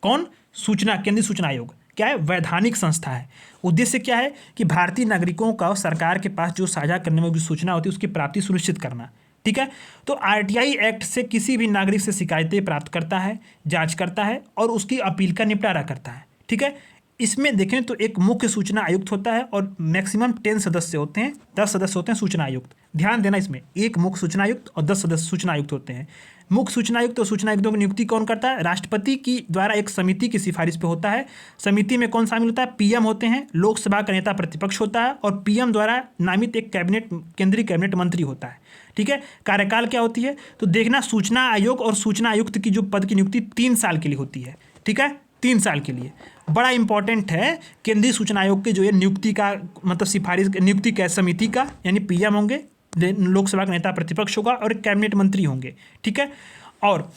कौन? सूचना, केंद्रीय सूचना आयोग क्या है? वैधानिक संस्था है। उद्देश्य क्या है कि भारतीय नागरिकों का सरकार के पास जो साझा करने में जो सूचना होती है उसकी प्राप्ति सुनिश्चित करना। ठीक है, तो आरटीआई एक्ट से किसी भी नागरिक से शिकायतें प्राप्त करता है, जांच करता है और उसकी अपील का निपटारा करता है। ठीक है, इसमें देखें तो एक मुख्य सूचना आयुक्त होता है और मैक्सिमम 10 सदस्य होते हैं, 10 सदस्य होते हैं सूचना आयुक्त। ध्यान देना, इसमें एक मुख्य सूचना आयुक्त और 10 सदस्य सूचना आयुक्त होते हैं। मुख्य सूचना आयुक्त और सूचना आयुक्तों की नियुक्ति कौन करता है? राष्ट्रपति की द्वारा एक समिति की सिफारिश पे होता है। समिति में कौन शामिल होता है? पीएम होते हैं, लोकसभा का नेता प्रतिपक्ष होता है और पीएम द्वारा नामित एक केंद्रीय कैबिनेट मंत्री होता है। ठीक है, कार्यकाल क्या होती है? तो देखना, सूचना आयोग और सूचना आयुक्त की जो पद की नियुक्ति 3 साल के लिए होती है। ठीक है, 3 साल के लिए। बड़ा इंपॉर्टेंट है केंद्रीय सूचना आयोग के जो ये नियुक्ति का मतलब सिफारिश, नियुक्ति क्या समिति का, यानी पीएम होंगे, लोकसभा का नेता प्रतिपक्ष होगा और कैबिनेट मंत्री होंगे। ठीक है, और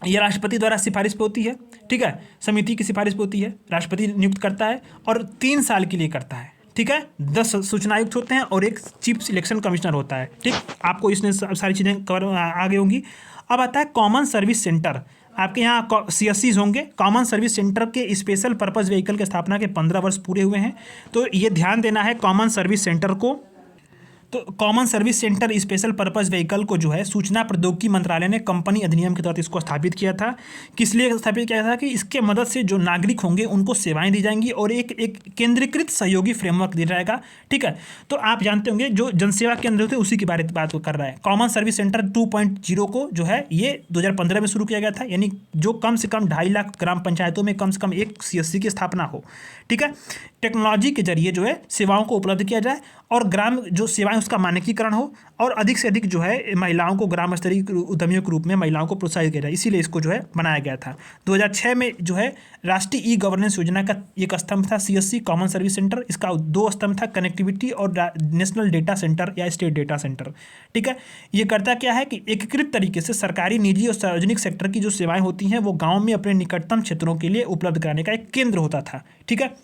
यह राष्ट्रपति द्वारा सिफारिश पे होती है। ठीक है, समिति की सिफारिश पे होती है, राष्ट्रपति नियुक्त करता है और 3 साल के लिए करता है। ठीक है, 10 सूचना आयुक्त होते हैं और एक चीफ सिलेक्शन कमिश्नर होता है। ठीक, आपको इसने सारी चीज़ें कवर आगे होंगी। अब आता है कॉमन सर्विस सेंटर। आपके यहाँ CSCs होंगे। कॉमन सर्विस सेंटर के स्पेशल पर्पस व्हीकल की स्थापना के 15 वर्ष पूरे हुए हैं। तो ये ध्यान देना है कॉमन सर्विस सेंटर को। तो common service centre special purpose vehicle को जो है सूचना प्रौद्योगिकी मंत्रालय ने कंपनी अधिनियम के तहत इसको स्थापित किया था। किस लिए स्थापित किया था? कि इसके मदद से जो नागरिक होंगे उनको सेवाएं दी जाएंगी और एक केंद्रीकृत सहयोगी फ्रेमवर्क दिया जाएगा। ठीक है, तो आप जानते होंगे जो जनसेवा केंद्र होते हैं उसी की बात कर रहा है। कॉमन सर्विस सेंटर 2.0 को जो है ये 2015 में शुरू किया गया था, यानी जो कम से कम 2.5 लाख ग्राम पंचायतों में कम से कम एक CSC की स्थापना हो। ठीक है, टेक्नोलॉजी के जरिए जो है सेवाओं को उपलब्ध किया जाए और ग्राम जो सेवाएं उसका मानकीकरण हो और अधिक से अधिक जो है महिलाओं को ग्राम स्तरीय उद्यमियों के रूप में महिलाओं को प्रोत्साहित किया जाए, इसीलिए इसको जो है बनाया गया था। 2006 में जो है राष्ट्रीय ई-गवर्नेंस योजना का एक स्तंभ था CSC कॉमन सर्विस सेंटर। इसका 2 स्तंभ था, कनेक्टिविटी और नेशनल डेटा सेंटर या स्टेट डेटा सेंटर। ठीक है, ये करता क्या है कि एकीकृत तरीके से सरकारी, निजी और सार्वजनिक सेक्टर की जो सेवाएं होती हैं वो गाँव में अपने निकटतम क्षेत्रों के लिए उपलब्ध कराने का एक केंद्र होता था। ठीक है,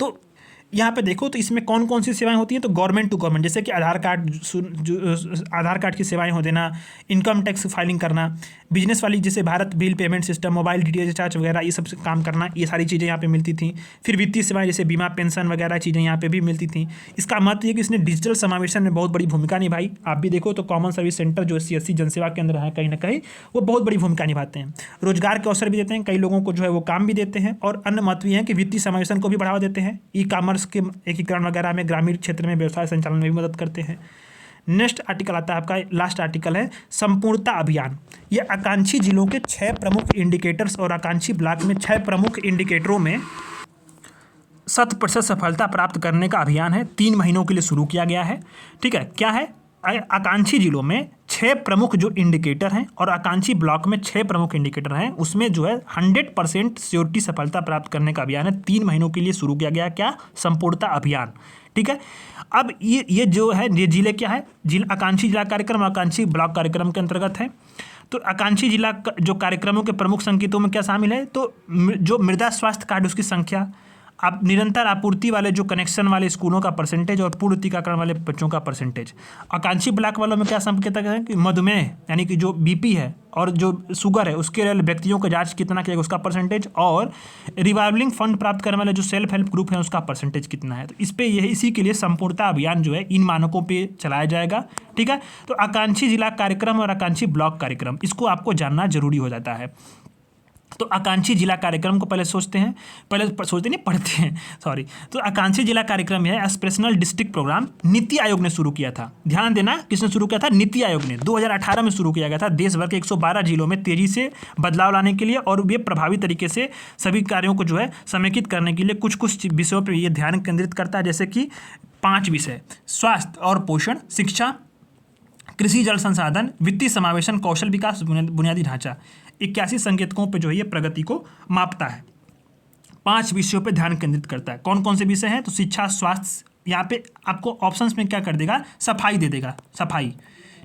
तो यहाँ पे देखो तो इसमें कौन कौन सी सेवाएं होती हैं? तो गवर्नमेंट टू गवर्नमेंट, जैसे कि आधार कार्ड की सेवाएं हो देना, इनकम टैक्स फाइलिंग करना, बिजनेस वाली जैसे Bharat bill payment system, mobile DTH recharge वगैरह, ये सब काम करना, ये सारी चीज़ें यहाँ पे मिलती थी। फिर वित्तीय सेवाएं जैसे बीमा, पेंशन वगैरह चीज़ें यहाँ पे भी मिलती थी। इसका मतलब ये कि इसने डिजिटल समावेशन में बहुत बड़ी भूमिका निभाई। आप भी देखो तो कॉमन सर्विस सेंटर जो CSC जनसेवा केंद्र है कहीं ना कहीं वो बहुत बड़ी भूमिका निभाते हैं। रोजगार के अवसर भी देते हैं, कई लोगों को जो है वो काम भी देते हैं। और अन्य महत्व ये है कि वित्तीय समावेशन को भी बढ़ावा देते हैं, ई-कॉमर्स के एकीकरण वगैरह में, ग्रामीण क्षेत्र में व्यवसाय संचालन में भी मदद करते हैं। नेक्स्ट आर्टिकल आता है आपका, लास्ट आर्टिकल है संपूर्णता अभियान। ये आकांक्षी जिलों के 6 प्रमुख इंडिकेटर्स और आकांक्षी ब्लॉक में 6 प्रमुख इंडिकेटरों में 100% सफलता प्राप्त करने का अभियान है। 3 महीनों के लिए शुरू किया गया है। ठीक है, क्या है, आकांक्षी जिलों में 6 प्रमुख जो इंडिकेटर हैं और आकांक्षी ब्लॉक में 6 प्रमुख इंडिकेटर हैं, उसमें जो है 100% श्योरिटी सफलता प्राप्त करने का अभियान है। 3 महीनों के लिए शुरू किया गया, क्या, संपूर्णता अभियान। ठीक है, अब ये जो है, ये जिले क्या है, आकांक्षी जिला कार्यक्रम और आकांक्षी ब्लॉक कार्यक्रम के अंतर्गत है। तो आकांक्षी जिला जो कार्यक्रमों के प्रमुख संकेतों में क्या शामिल है, तो जो मृदा स्वास्थ्य कार्ड उसकी संख्या, आप निरंतर आपूर्ति वाले जो कनेक्शन वाले स्कूलों का परसेंटेज और पूर्व टीकाकरण वाले बच्चों का परसेंटेज। आकांक्षी ब्लॉक वालों में क्या संकेत है कि मधुमेह यानी कि जो बीपी है और जो शुगर है उसके व्यक्तियों का जांच कितना किया उसका परसेंटेज, और रिवॉल्विंग फंड प्राप्त करने वाले जो सेल्फ हेल्प ग्रुप है उसका परसेंटेज कितना है। तो इस पे यही, इसी के लिए संपूर्णता अभियान जो है इन मानकों पे चलाया जाएगा। ठीक है, तो आकांक्षी जिला कार्यक्रम और आकांक्षी ब्लॉक कार्यक्रम, इसको आपको जानना जरूरी हो जाता है। तो आकांक्षी जिला कार्यक्रम को पहले सोचते हैं, पढ़ते हैं सॉरी। तो आकांक्षी जिला कार्यक्रम है aspirational district programme, NITI Aayog ने शुरू किया था। ध्यान देना, किसने शुरू किया था, नीति आयोग ने 2018 में शुरू किया गया था। देश भर के 112 जिलों में तेजी से बदलाव लाने के लिए और ये प्रभावी तरीके से सभी कार्यों को जो है समेकित करने के लिए कुछ विषयों पर ये ध्यान केंद्रित करता है, जैसे कि 5 विषय: स्वास्थ्य और पोषण, शिक्षा, कृषि जल संसाधन, वित्तीय समावेशन, कौशल विकास, बुनियादी ढांचा। 81 संकेतकों पे जो है ये प्रगति को मापता है। 5 विषयों पे ध्यान केंद्रित करता है। कौन कौन से विषय हैं, तो शिक्षा, स्वास्थ्य, यहाँ पे आपको ऑप्शंस में क्या कर देगा, सफाई दे देगा, सफाई,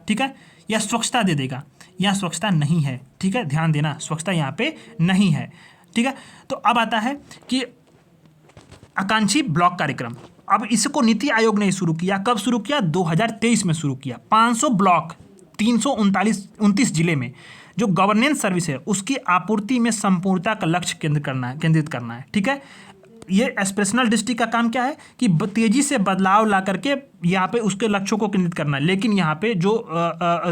ठीक है, या स्वच्छता दे देगा, या स्वच्छता नहीं है। ठीक है, ध्यान देना, स्वच्छता यहाँ पे नहीं है। ठीक है, तो अब आता है कि आकांक्षी ब्लॉक कार्यक्रम। अब इसको नीति आयोग ने शुरू किया, कब शुरू किया, 2023 में शुरू किया। 500 ब्लॉक 329 जिले में जो गवर्नेंस सर्विस है उसकी आपूर्ति में संपूर्णता का लक्ष्य केंद्रित करना है। ठीक है, ये एस्पिरेशनल डिस्ट्रिक्ट का काम क्या है कि तेजी से बदलाव ला करके यहाँ पे उसके लक्ष्यों को केंद्रित करना है। लेकिन यहाँ पे जो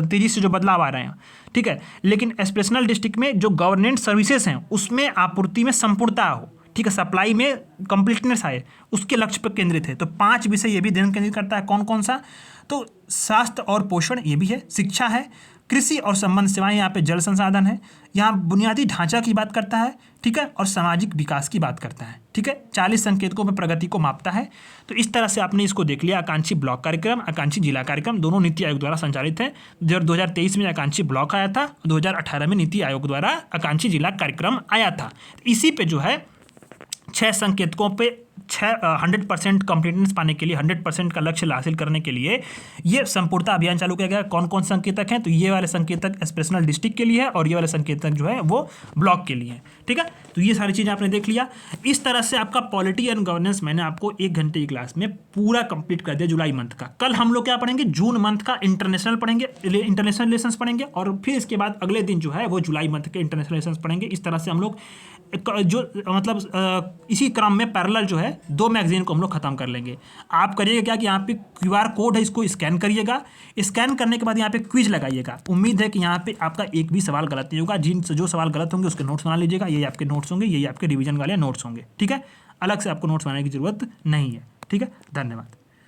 तेजी से जो बदलाव आ रहे हैं, ठीक है, लेकिन एस्पिरेशनल डिस्ट्रिक्ट में जो गवर्नेंस सर्विसेज हैं उसमें आपूर्ति में संपूर्णता हो, ठीक है, सप्लाई में कंप्लीटनेस आए, उसके लक्ष्य पर केंद्रित है। तो 5 विषय ये भी ध्यान केंद्रित करता है। कौन कौन सा, तो स्वास्थ्य और पोषण ये भी है, शिक्षा है, कृषि और संबंध सेवाएं, यहाँ पे जल संसाधन है, यहाँ बुनियादी ढांचा की बात करता है, ठीक है, और सामाजिक विकास की बात करता है। ठीक है, 40 संकेतकों में प्रगति को मापता है। तो इस तरह से आपने इसको देख लिया। आकांक्षी ब्लॉक कार्यक्रम, आकांक्षी जिला कार्यक्रम दोनों नीति आयोग द्वारा संचालित है। 2023 में आकांक्षी ब्लॉक आया था, 2018 में नीति आयोग द्वारा आकांक्षी जिला कार्यक्रम आया था। इसी पे जो है 6 संकेतकों पे 100% कंप्लीटनेस पाने के लिए, 100% का लक्ष्य हासिल करने के लिए ये संपूर्णता अभियान चालू किया गया। कौन कौन संकेतक हैं, तो ये वाले संकेतक एस्पिरेशनल डिस्ट्रिक्ट के लिए है और ये वाले संकेतक जो है वो ब्लॉक के लिए है। ठीक है, तो ये सारी चीज़ें आपने देख लिया। इस तरह से आपका पॉलिटी एंड गवर्नेंस मैंने आपको 1 घंटे की क्लास में पूरा कंप्लीट कर दिया जुलाई मंथ का। कल हम लोग क्या पढ़ेंगे, जून मंथ का इंटरनेशनल पढ़ेंगे, इंटरनेशनल रिलेशंस पढ़ेंगे, और फिर इसके बाद अगले दिन जो है वो जुलाई मंथ के इंटरनेशनल रिलेशंस पढ़ेंगे। इस तरह से हम लोग जो मतलब इसी क्रम में पैरेलल जो है 2 मैगजीन को हम लोग खत्म कर लेंगे। आप करिएगा क्या कि यहाँ पे QR कोड है, इसको स्कैन करिएगा। स्कैन करने के बाद यहाँ पे क्विज लगाइएगा। उम्मीद है कि यहाँ पे आपका एक भी सवाल गलत नहीं होगा। जो सवाल गलत होंगे उसके नोट्स बना लीजिएगा। यही आपके नोट्स होंगे, यही आपके रिवीजन वाले नोट्स होंगे। ठीक है, अलग से आपको नोट्स बनाने की जरूरत नहीं है। ठीक है, धन्यवाद।